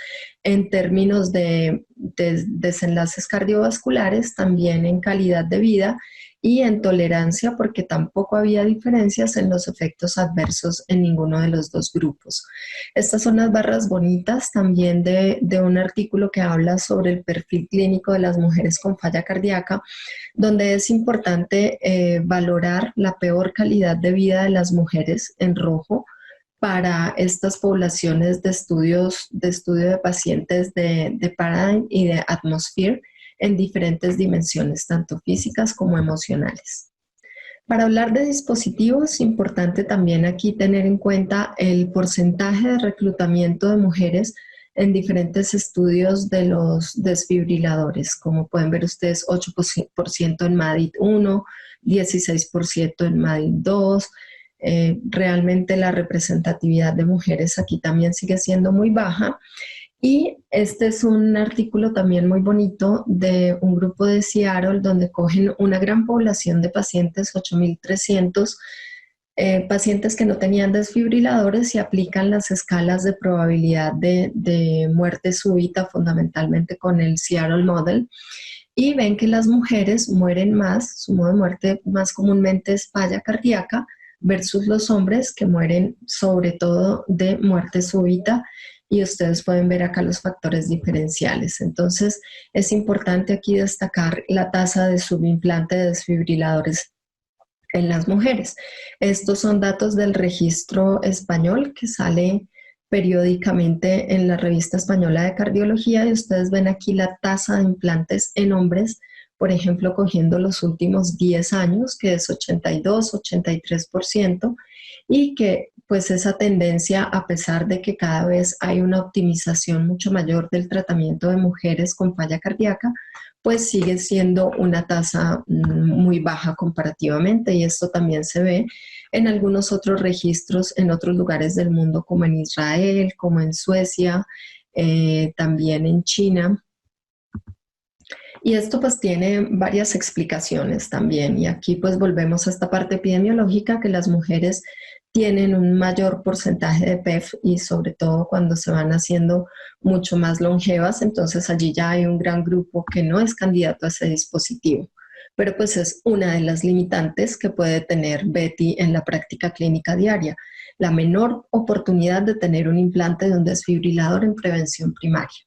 en términos de desenlaces cardiovasculares, también en calidad de vida y en tolerancia, porque tampoco había diferencias en los efectos adversos en ninguno de los dos grupos. Estas son las barras bonitas también de un artículo que habla sobre el perfil clínico de las mujeres con falla cardíaca, donde es importante valorar la peor calidad de vida de las mujeres en rojo para estas poblaciones de estudio de pacientes de Paradigm y de Atmosphere en diferentes dimensiones, tanto físicas como emocionales. Para hablar de dispositivos, es importante también aquí tener en cuenta el porcentaje de reclutamiento de mujeres en diferentes estudios de los desfibriladores. Como pueden ver ustedes, 8% en MADID-1, 16% en MADID-2. Realmente la representatividad de mujeres aquí también sigue siendo muy baja. Y este es un artículo también muy bonito de un grupo de Seattle donde cogen una gran población de pacientes, 8.300 pacientes que no tenían desfibriladores y aplican las escalas de probabilidad de muerte súbita fundamentalmente con el Seattle Model y ven que las mujeres mueren más, su modo de muerte más comúnmente es falla cardíaca versus los hombres que mueren sobre todo de muerte súbita. Y ustedes pueden ver acá los factores diferenciales. Entonces, es importante aquí destacar la tasa de subimplante de desfibriladores en las mujeres. Estos son datos del registro español que sale periódicamente en la revista española de cardiología y ustedes ven aquí la tasa de implantes en hombres, por ejemplo, cogiendo los últimos 10 años, que es 82, 83%, y que pues esa tendencia, a pesar de que cada vez hay una optimización mucho mayor del tratamiento de mujeres con falla cardíaca, pues sigue siendo una tasa muy baja comparativamente, y esto también se ve en algunos otros registros en otros lugares del mundo, como en Israel, como en Suecia, también en China. Y esto pues tiene varias explicaciones también, y aquí pues volvemos a esta parte epidemiológica, que las mujeres tienen un mayor porcentaje de PEF, y sobre todo cuando se van haciendo mucho más longevas, entonces allí ya hay un gran grupo que no es candidato a ese dispositivo. Pero pues es una de las limitantes que puede tener Betty en la práctica clínica diaria, la menor oportunidad de tener un implante de un desfibrilador en prevención primaria.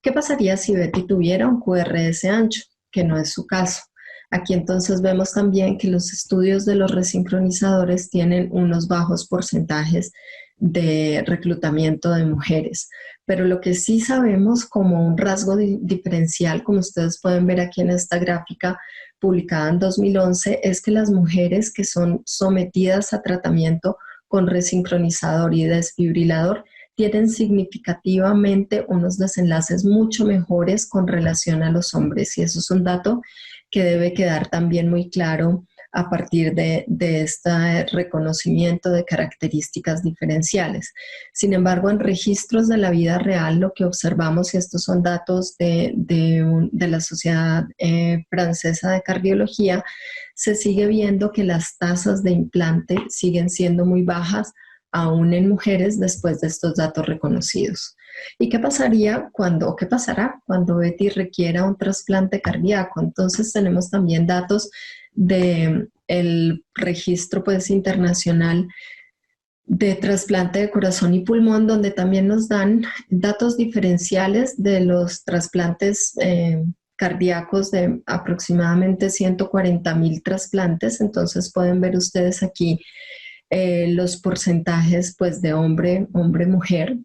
¿Qué pasaría si Betty tuviera un QRS ancho? Que no es su caso. Aquí entonces vemos también que los estudios de los resincronizadores tienen unos bajos porcentajes de reclutamiento de mujeres. Pero lo que sí sabemos como un rasgo diferencial, como ustedes pueden ver aquí en esta gráfica publicada en 2011, es que las mujeres que son sometidas a tratamiento con resincronizador y desfibrilador tienen significativamente unos desenlaces mucho mejores con relación a los hombres, y eso es un dato que debe quedar también muy claro a partir de este reconocimiento de características diferenciales. Sin embargo, en registros de la vida real, lo que observamos, y estos son datos de la Sociedad Francesa de Cardiología, se sigue viendo que las tasas de implante siguen siendo muy bajas, aún en mujeres, después de estos datos reconocidos. ¿Y qué pasaría o qué pasará cuando Betty requiera un trasplante cardíaco? Entonces tenemos también datos del registro pues, internacional de trasplante de corazón y pulmón, donde también nos dan datos diferenciales de los trasplantes cardíacos, de aproximadamente 140,000 trasplantes. Entonces pueden ver ustedes aquí los porcentajes pues de hombre, mujer.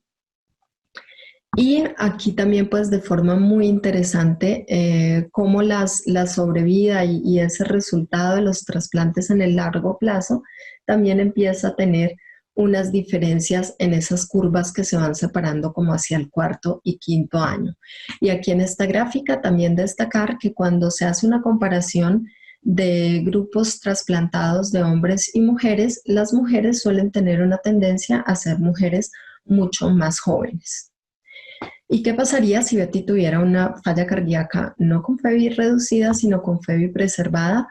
Y aquí también pues de forma muy interesante cómo la sobrevida y ese resultado de los trasplantes en el largo plazo también empieza a tener unas diferencias en esas curvas que se van separando como hacia el cuarto y quinto año. Y aquí en esta gráfica también destacar que cuando se hace una comparación de grupos trasplantados de hombres y mujeres, las mujeres suelen tener una tendencia a ser mujeres mucho más jóvenes. ¿Y qué pasaría si Betty tuviera una falla cardíaca no con FEBI reducida, sino con FEBI preservada?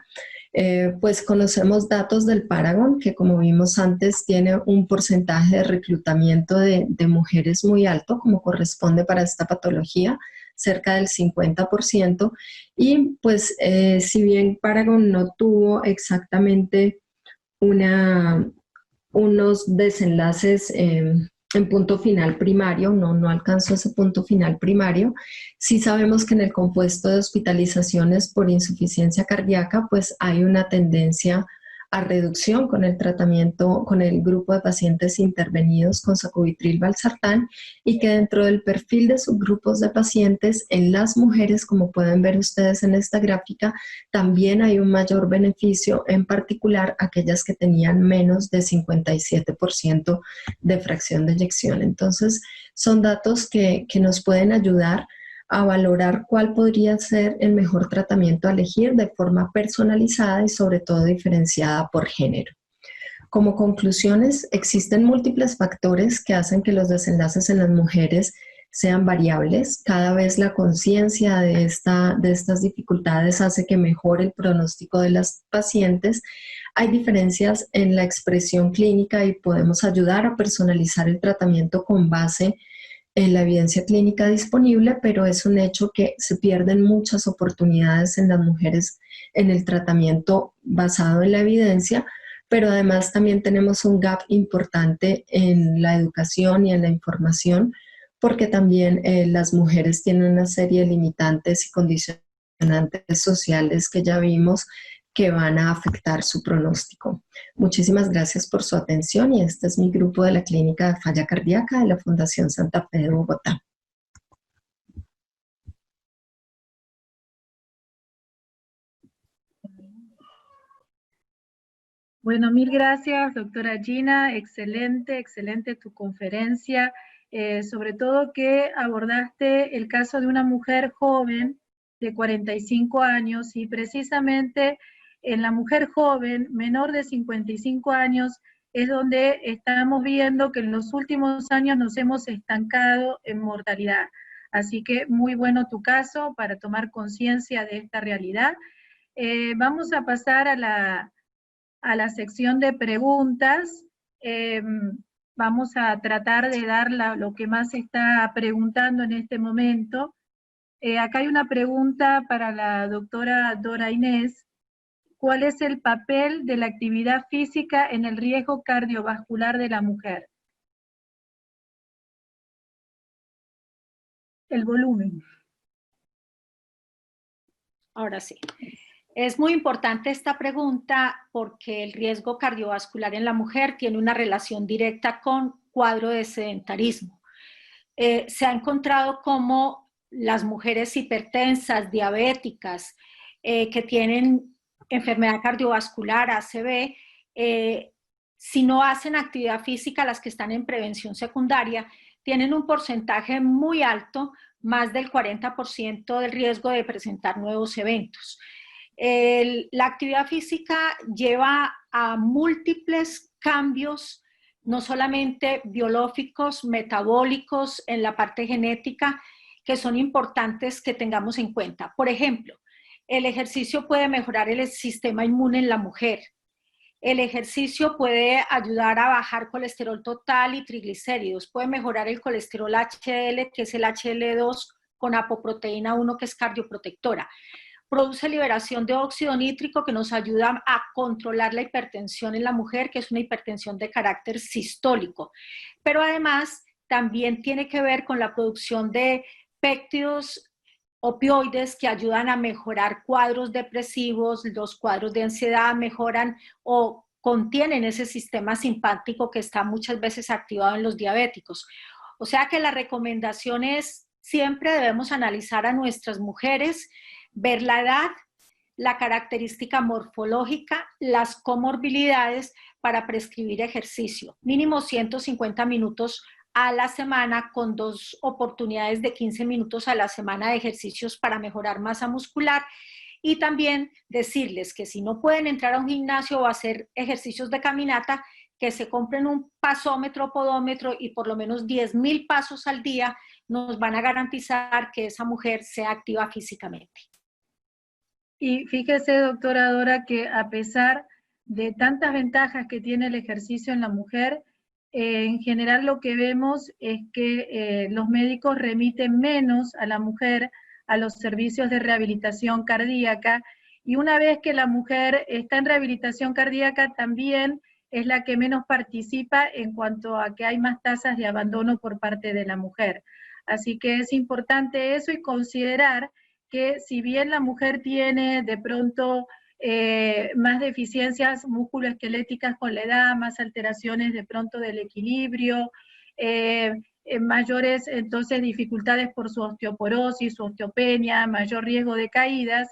Pues conocemos datos del Paragon, que como vimos antes tiene un porcentaje de reclutamiento de mujeres muy alto, como corresponde para esta patología, cerca del 50%, y pues si bien Paragon no tuvo exactamente unos desenlaces en punto final primario, no alcanzó ese punto final primario, sí sabemos que en el compuesto de hospitalizaciones por insuficiencia cardíaca pues hay una tendencia a reducción con el tratamiento, con el grupo de pacientes intervenidos con sacubitril/valsartán, y que dentro del perfil de subgrupos de pacientes en las mujeres, como pueden ver ustedes en esta gráfica, también hay un mayor beneficio, en particular aquellas que tenían menos de 57% de fracción de eyección. Entonces, son datos que nos pueden ayudar a valorar cuál podría ser el mejor tratamiento a elegir de forma personalizada y sobre todo diferenciada por género. Como conclusiones, existen múltiples factores que hacen que los desenlaces en las mujeres sean variables. Cada vez la conciencia de estas dificultades hace que mejore el pronóstico de las pacientes. Hay diferencias en la expresión clínica y podemos ayudar a personalizar el tratamiento con base en la evidencia clínica disponible, pero es un hecho que se pierden muchas oportunidades en las mujeres en el tratamiento basado en la evidencia, pero además también tenemos un gap importante en la educación y en la información, porque también las mujeres tienen una serie de limitantes y condicionantes sociales que ya vimos que van a afectar su pronóstico. Muchísimas gracias por su atención, y este es mi grupo de la Clínica de Falla Cardíaca de la Fundación Santa Fe de Bogotá.
Bueno, mil gracias, doctora Gina. Excelente, excelente tu conferencia. Sobre todo que abordaste el caso de una mujer joven de 45 años y precisamente en la mujer joven, menor de 55 años, es donde estamos viendo que en los últimos años nos hemos estancado en mortalidad. Así que muy bueno tu caso para tomar conciencia de esta realidad. Vamos a pasar a la sección de preguntas. Vamos a tratar de dar lo que más se está preguntando en este momento. Acá hay una pregunta para la doctora Dora Inés. ¿Cuál es el papel de la actividad física en el riesgo cardiovascular de la mujer? El volumen.
Ahora sí. Es muy importante esta pregunta porque el riesgo cardiovascular en la mujer tiene una relación directa con cuadro de sedentarismo. Se ha encontrado como las mujeres hipertensas, diabéticas, que tienen enfermedad cardiovascular, ACV, si no hacen actividad física, las que están en prevención secundaria, tienen un porcentaje muy alto, más del 40% del riesgo de presentar nuevos eventos. La actividad física lleva a múltiples cambios, no solamente biológicos, metabólicos, en la parte genética, que son importantes que tengamos en cuenta. Por ejemplo, el ejercicio puede mejorar el sistema inmune en la mujer. El ejercicio puede ayudar a bajar colesterol total y triglicéridos. Puede mejorar el colesterol HDL, que es el HL2 con apoproteína 1, que es cardioprotectora. Produce liberación de óxido nítrico que nos ayuda a controlar la hipertensión en la mujer, que es una hipertensión de carácter sistólico. Pero además también tiene que ver con la producción de péptidos opioides que ayudan a mejorar cuadros depresivos, los cuadros de ansiedad mejoran o contienen ese sistema simpático que está muchas veces activado en los diabéticos. O sea que la recomendación es, siempre debemos analizar a nuestras mujeres, ver la edad, la característica morfológica, las comorbilidades para prescribir ejercicio. Mínimo 150 minutos a la semana con 2 oportunidades de 15 minutos a la semana de ejercicios para mejorar masa muscular. Y también decirles que si no pueden entrar a un gimnasio o hacer ejercicios de caminata, que se compren un pasómetro, podómetro y por lo menos 10,000 pasos al día nos van a garantizar que esa mujer sea activa físicamente.
Y fíjese, doctora Dora, que a pesar de tantas ventajas que tiene el ejercicio en la mujer, en general lo que vemos es que los médicos remiten menos a la mujer a los servicios de rehabilitación cardíaca, y una vez que la mujer está en rehabilitación cardíaca también es la que menos participa en cuanto a que hay más tasas de abandono por parte de la mujer. Así que es importante eso y considerar que si bien la mujer tiene de pronto más deficiencias musculoesqueléticas con la edad, más alteraciones de pronto del equilibrio, mayores entonces dificultades por su osteoporosis, su osteopenia, mayor riesgo de caídas.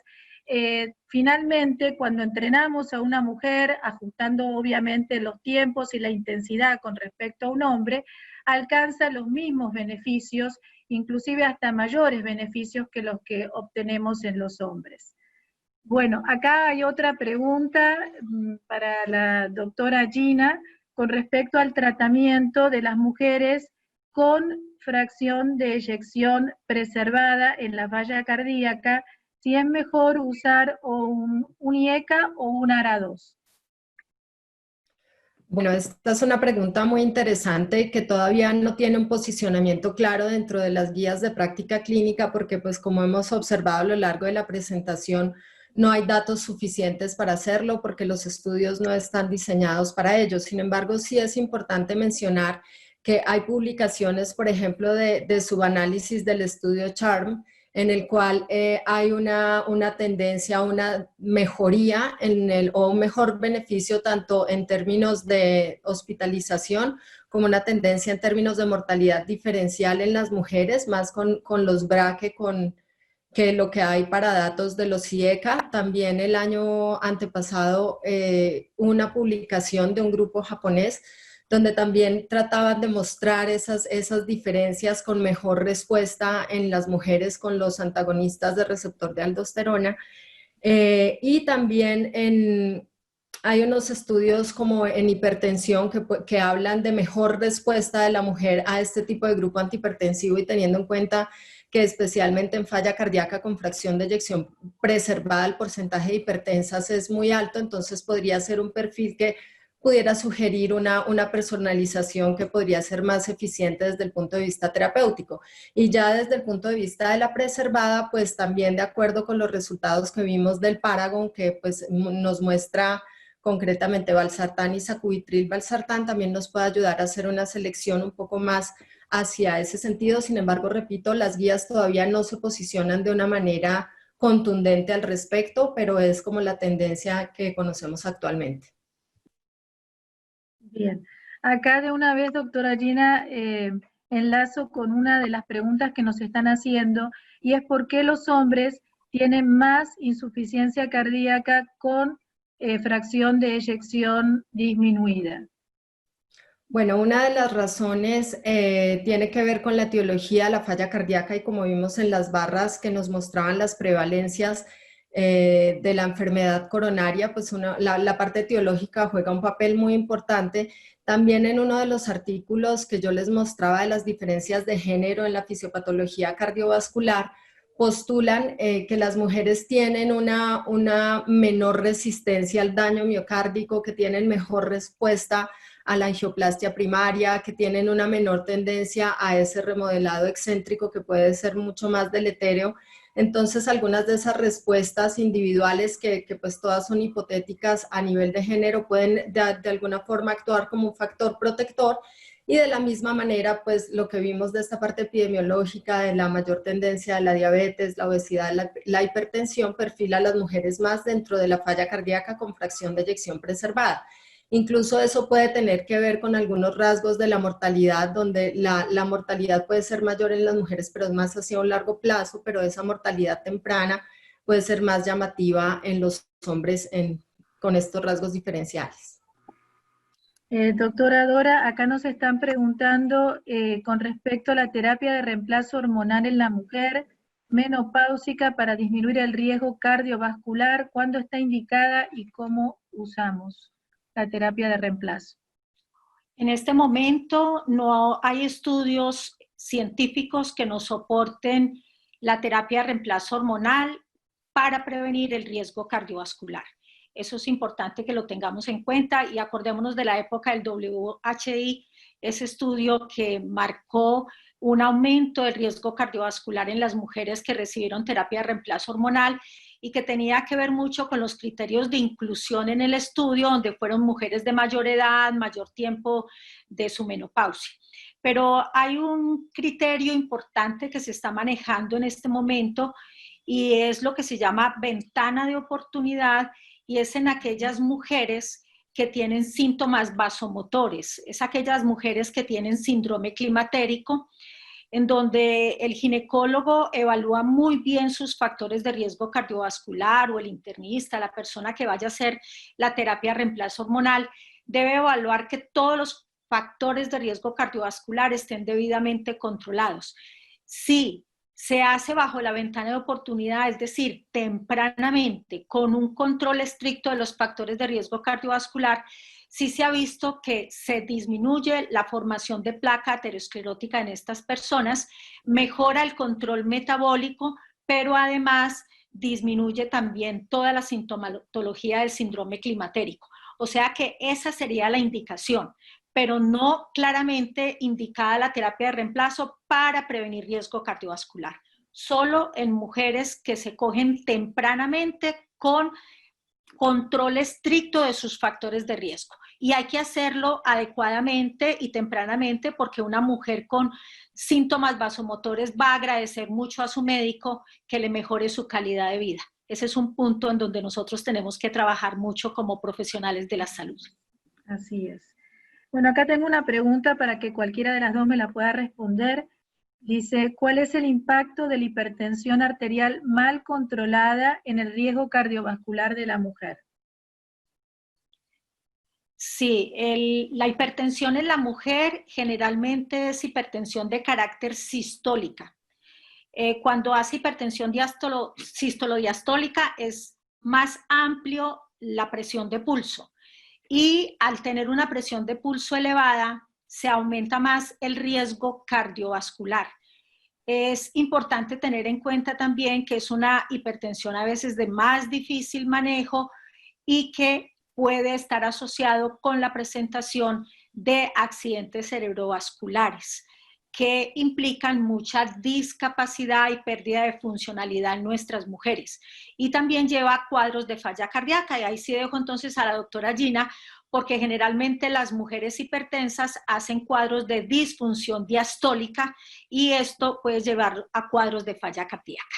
Finalmente, cuando entrenamos a una mujer, ajustando obviamente los tiempos y la intensidad con respecto a un hombre, alcanza los mismos beneficios, inclusive hasta mayores beneficios que los que obtenemos en los hombres. Bueno, acá hay otra pregunta para la doctora Gina con respecto al tratamiento de las mujeres con fracción de eyección preservada en la falla cardíaca, si es mejor usar un IECA o un ARA2.
Bueno, esta es una pregunta muy interesante y que todavía no tiene un posicionamiento claro dentro de las guías de práctica clínica porque, pues, como hemos observado a lo largo de la presentación, no hay datos suficientes para hacerlo porque los estudios no están diseñados para ello. Sin embargo, sí es importante mencionar que hay publicaciones, por ejemplo, de subanálisis del estudio CHARM, en el cual hay una tendencia a una mejoría o un mejor beneficio tanto en términos de hospitalización como una tendencia en términos de mortalidad diferencial en las mujeres, más con los BRA que con que lo que hay para datos de los IECA. También el año antepasado una publicación de un grupo japonés donde también trataban de mostrar esas diferencias con mejor respuesta en las mujeres con los antagonistas del receptor de aldosterona. Y también hay unos estudios como en hipertensión que hablan de mejor respuesta de la mujer a este tipo de grupo antihipertensivo, y teniendo en cuenta que especialmente en falla cardíaca con fracción de eyección preservada el porcentaje de hipertensas es muy alto, entonces podría ser un perfil que pudiera sugerir una personalización que podría ser más eficiente desde el punto de vista terapéutico. Y ya desde el punto de vista de la preservada, pues también de acuerdo con los resultados que vimos del Paragon, que pues nos muestra concretamente valsartán y sacubitril valsartán, también nos puede ayudar a hacer una selección un poco más hacia ese sentido. Sin embargo, repito, las guías todavía no se posicionan de una manera contundente al respecto, pero es como la tendencia que conocemos actualmente.
Bien, acá de una vez, doctora Gina, enlazo con una de las preguntas que nos están haciendo, y es por qué los hombres tienen más insuficiencia cardíaca con fracción de eyección disminuida.
Bueno, una de las razones tiene que ver con la etiología de la falla cardíaca, y como vimos en las barras que nos mostraban las prevalencias de la enfermedad coronaria, pues la parte etiológica juega un papel muy importante. También en uno de los artículos que yo les mostraba de las diferencias de género en la fisiopatología cardiovascular, postulan que las mujeres tienen una menor resistencia al daño miocárdico, que tienen mejor respuesta a la angioplastia primaria, que tienen una menor tendencia a ese remodelado excéntrico que puede ser mucho más deletéreo. Entonces, algunas de esas respuestas individuales, que pues todas son hipotéticas a nivel de género, pueden de alguna forma actuar como un factor protector. Y de la misma manera, pues lo que vimos de esta parte epidemiológica, de la mayor tendencia de la diabetes, la obesidad, la hipertensión, perfila a las mujeres más dentro de la falla cardíaca con fracción de eyección preservada. Incluso eso puede tener que ver con algunos rasgos de la mortalidad, donde la mortalidad puede ser mayor en las mujeres, pero es más hacia un largo plazo, pero esa mortalidad temprana puede ser más llamativa en los hombres con estos rasgos diferenciales.
Doctora Dora, acá nos están preguntando con respecto a la terapia de reemplazo hormonal en la mujer menopáusica para disminuir el riesgo cardiovascular, ¿cuándo está indicada y cómo usamos la terapia de reemplazo?
En este momento no hay estudios científicos que nos soporten la terapia de reemplazo hormonal para prevenir el riesgo cardiovascular. Eso es importante que lo tengamos en cuenta, y acordémonos de la época del WHI, ese estudio que marcó un aumento del riesgo cardiovascular en las mujeres que recibieron terapia de reemplazo hormonal, y que tenía que ver mucho con los criterios de inclusión en el estudio, donde fueron mujeres de mayor edad, mayor tiempo de su menopausia. Pero hay un criterio importante que se está manejando en este momento, y es lo que se llama ventana de oportunidad, y es en aquellas mujeres que tienen síntomas vasomotores, es aquellas mujeres que tienen síndrome climatérico, en donde el ginecólogo evalúa muy bien sus factores de riesgo cardiovascular, o el internista, la persona que vaya a hacer la terapia de reemplazo hormonal, debe evaluar que todos los factores de riesgo cardiovascular estén debidamente controlados. Sí, se hace bajo la ventana de oportunidad, es decir, tempranamente, con un control estricto de los factores de riesgo cardiovascular, sí se ha visto que se disminuye la formación de placa aterosclerótica en estas personas, mejora el control metabólico, pero además disminuye también toda la sintomatología del síndrome climatérico. O sea que esa sería la indicación, pero no claramente indicada la terapia de reemplazo para prevenir riesgo cardiovascular. Solo en mujeres que se cogen tempranamente con control estricto de sus factores de riesgo. Y hay que hacerlo adecuadamente y tempranamente, porque una mujer con síntomas vasomotores va a agradecer mucho a su médico que le mejore su calidad de vida. Ese es un punto en donde nosotros tenemos que trabajar mucho como profesionales de la salud.
Así es. Bueno, acá tengo una pregunta para que cualquiera de las dos me la pueda responder. Dice, ¿cuál es el impacto de la hipertensión arterial mal controlada en el riesgo cardiovascular de la mujer?
Sí, la hipertensión en la mujer generalmente es hipertensión de carácter sistólica. Cuando hace hipertensión sistolodiastólica es más amplio la presión de pulso. Y al tener una presión de pulso elevada, se aumenta más el riesgo cardiovascular. Es importante tener en cuenta también que es una hipertensión a veces de más difícil manejo y que puede estar asociado con la presentación de accidentes cerebrovasculares que implican mucha discapacidad y pérdida de funcionalidad en nuestras mujeres. Y también lleva a cuadros de falla cardíaca. Y ahí sí dejo entonces a la doctora Gina, porque generalmente las mujeres hipertensas hacen cuadros de disfunción diastólica y esto puede llevar a cuadros de falla cardíaca.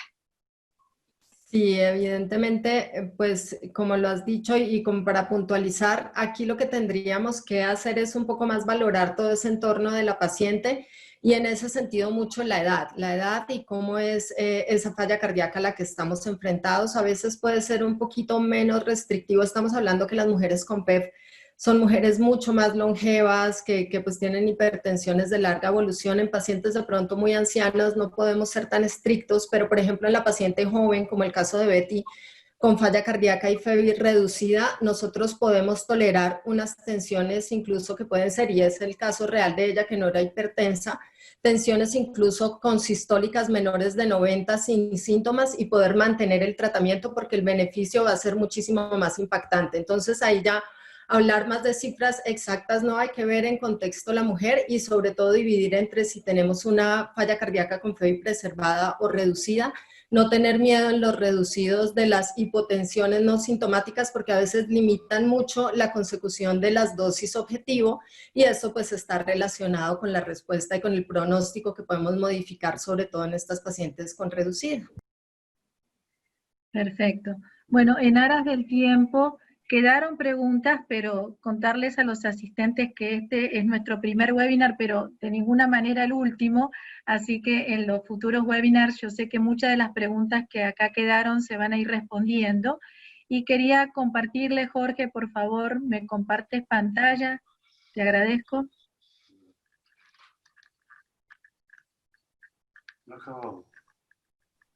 Sí, evidentemente, pues como lo has dicho y como para puntualizar, aquí lo que tendríamos que hacer es un poco más valorar todo ese entorno de la paciente y en ese sentido mucho la edad y cómo es esa falla cardíaca a la que estamos enfrentados. A veces puede ser un poquito menos restrictivo, estamos hablando que las mujeres con PEF son mujeres mucho más longevas, que pues tienen hipertensiones de larga evolución. En pacientes de pronto muy ancianos no podemos ser tan estrictos, pero por ejemplo en la paciente joven, como el caso de Betty, con falla cardíaca y FEBI reducida, nosotros podemos tolerar unas tensiones incluso que pueden ser, y es el caso real de ella que no era hipertensa, tensiones incluso con sistólicas menores de 90 sin síntomas y poder mantener el tratamiento porque el beneficio va a ser muchísimo más impactante. Entonces ahí ya hablar más de cifras exactas no, hay que ver en contexto la mujer y sobre todo dividir entre si tenemos una falla cardíaca con FEBI preservada o reducida. No tener miedo en los reducidos de las hipotensiones no sintomáticas porque a veces limitan mucho la consecución de las dosis objetivo y eso pues está relacionado con la respuesta y con el pronóstico que podemos modificar sobre todo en estas pacientes con reducida.
Perfecto. Bueno, en aras del tiempo quedaron preguntas, pero contarles a los asistentes que este es nuestro primer webinar, pero de ninguna manera el último, así que en los futuros webinars yo sé que muchas de las preguntas que acá quedaron se van a ir respondiendo, y quería compartirle, Jorge, por favor, me compartes pantalla, te agradezco.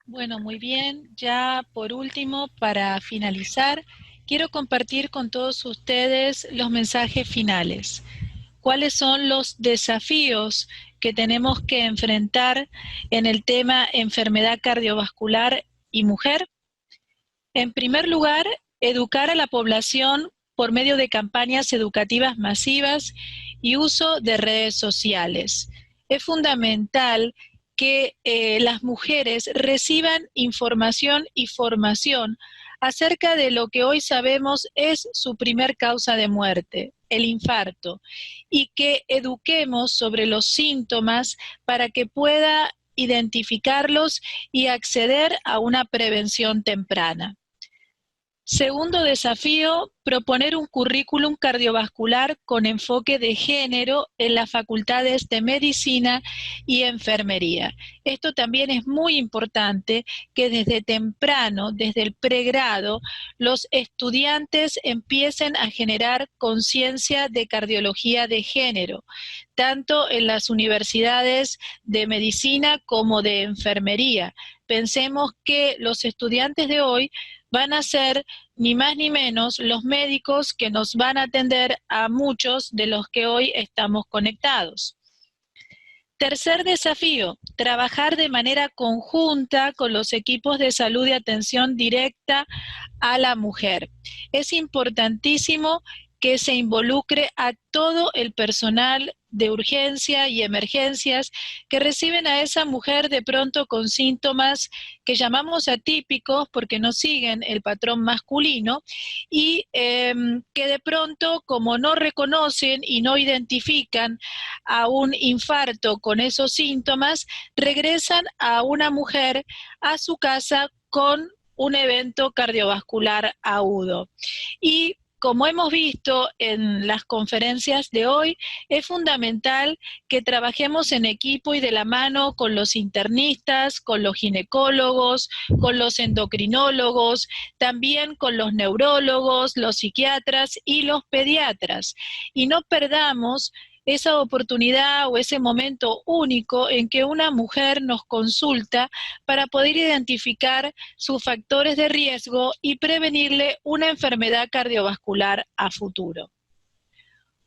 Bueno, muy bien, ya por último, para finalizar, quiero compartir con todos ustedes los mensajes finales. ¿Cuáles son los desafíos que tenemos que enfrentar en el tema enfermedad cardiovascular y mujer? En primer lugar, educar a la población por medio de campañas educativas masivas y uso de redes sociales. Es fundamental que las mujeres reciban información y formación acerca de lo que hoy sabemos es su primer causa de muerte, el infarto, y que eduquemos sobre los síntomas para que pueda identificarlos y acceder a una prevención temprana. Segundo desafío, proponer un currículum cardiovascular con enfoque de género en las facultades de medicina y enfermería. Esto también es muy importante que desde temprano, desde el pregrado, los estudiantes empiecen a generar conciencia de cardiología de género, tanto en las universidades de medicina como de enfermería. Pensemos que los estudiantes de hoy van a ser ni más ni menos los médicos que nos van a atender a muchos de los que hoy estamos conectados. Tercer desafío, trabajar de manera conjunta con los equipos de salud y atención directa a la mujer. Es importantísimo que se involucre a todo el personal de urgencia y emergencias que reciben a esa mujer de pronto con síntomas que llamamos atípicos porque no siguen el patrón masculino y que de pronto, como no reconocen y no identifican a un infarto con esos síntomas, regresan a una mujer a su casa con un evento cardiovascular agudo. Y como hemos visto en las conferencias de hoy, es fundamental que trabajemos en equipo y de la mano con los internistas, con los ginecólogos, con los endocrinólogos, también con los neurólogos, los psiquiatras y los pediatras. Y no perdamos esa oportunidad o ese momento único en que una mujer nos consulta para poder identificar sus factores de riesgo y prevenirle una enfermedad cardiovascular a futuro.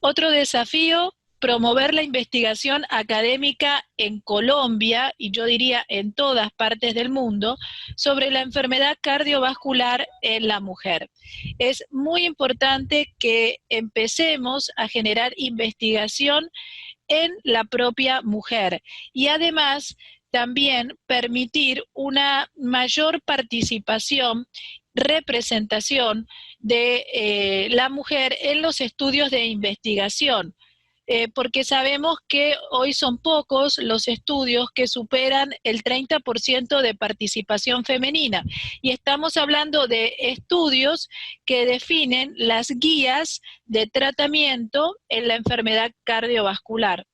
Otro desafío, promover la investigación académica en Colombia, y yo diría en todas partes del mundo, sobre la enfermedad cardiovascular en la mujer. Es muy importante que empecemos a generar investigación en la propia mujer y además también permitir una mayor participación, representación de la mujer en los estudios de investigación. Porque sabemos que hoy son pocos los estudios que superan el 30% de participación femenina. Y estamos hablando de estudios que definen las guías de tratamiento en la enfermedad cardiovascular.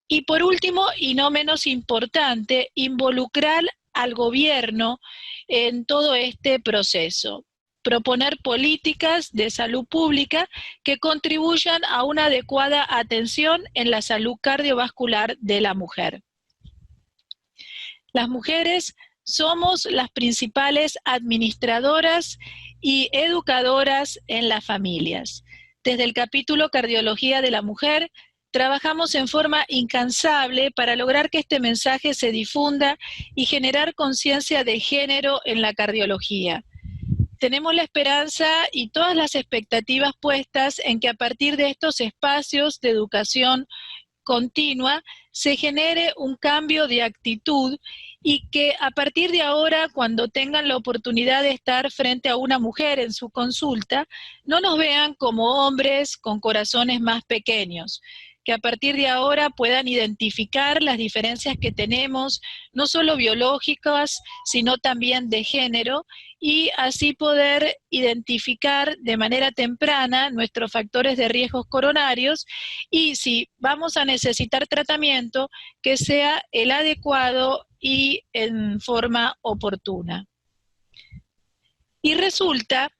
Y por último, y no menos importante, involucrar al gobierno en todo este proceso. Proponer políticas de salud pública que contribuyan a una adecuada atención en la salud cardiovascular de la mujer. Las mujeres somos las principales administradoras y educadoras en las familias. Desde el capítulo Cardiología de la Mujer, trabajamos en forma incansable para lograr que este mensaje se difunda y generar conciencia de género en la cardiología. Tenemos la esperanza y todas las expectativas puestas en que a partir de estos espacios de educación continua se genere un cambio de actitud y que a partir de ahora, cuando tengan la oportunidad de estar frente a una mujer en su consulta, no nos vean como hombres con corazones más pequeños, que a partir de ahora puedan identificar las diferencias que tenemos, no solo biológicas, sino también de género, y así poder identificar de manera temprana nuestros factores de riesgos coronarios, y si vamos a necesitar tratamiento, que sea el adecuado y en forma oportuna. Y resulta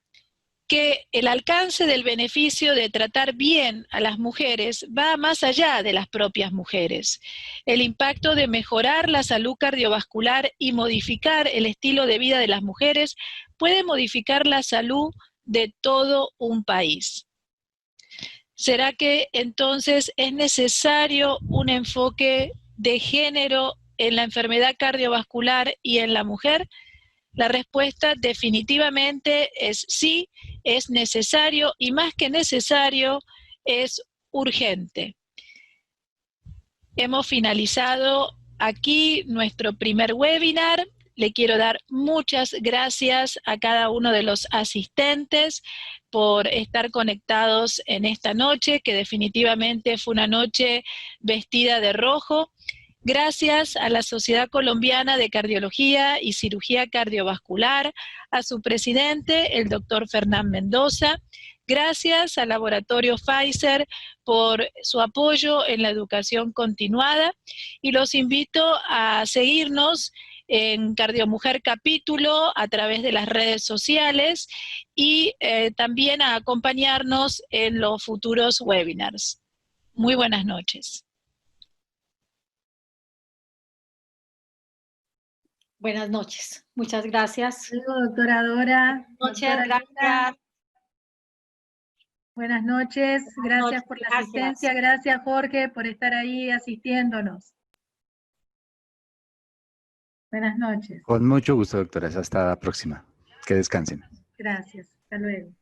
que el alcance del beneficio de tratar bien a las mujeres va más allá de las propias mujeres. El impacto de mejorar la salud cardiovascular y modificar el estilo de vida de las mujeres puede modificar la salud de todo un país. ¿Será que entonces es necesario un enfoque de género en la enfermedad cardiovascular y en la mujer? La respuesta definitivamente es sí, es necesario y más que necesario, es urgente. Hemos finalizado aquí nuestro primer webinar. Le quiero dar muchas gracias a cada uno de los asistentes por estar conectados en esta noche, que definitivamente fue una noche vestida de rojo. Gracias a la Sociedad Colombiana de Cardiología y Cirugía Cardiovascular, a su presidente, el doctor Fernán Mendoza. Gracias al laboratorio Pfizer por su apoyo en la educación continuada. Y los invito a seguirnos en Cardiomujer Capítulo a través de las redes sociales y también a acompañarnos en los futuros webinars. Muy buenas noches.
Buenas noches. Muchas gracias.
Luego, doctora Dora.
Buenas noches,
gracias. Buenas noches. Gracias por la asistencia. Gracias, Jorge, por estar ahí asistiéndonos. Buenas noches.
Con mucho gusto, doctoras. Hasta la próxima. Que descansen.
Gracias. Hasta luego.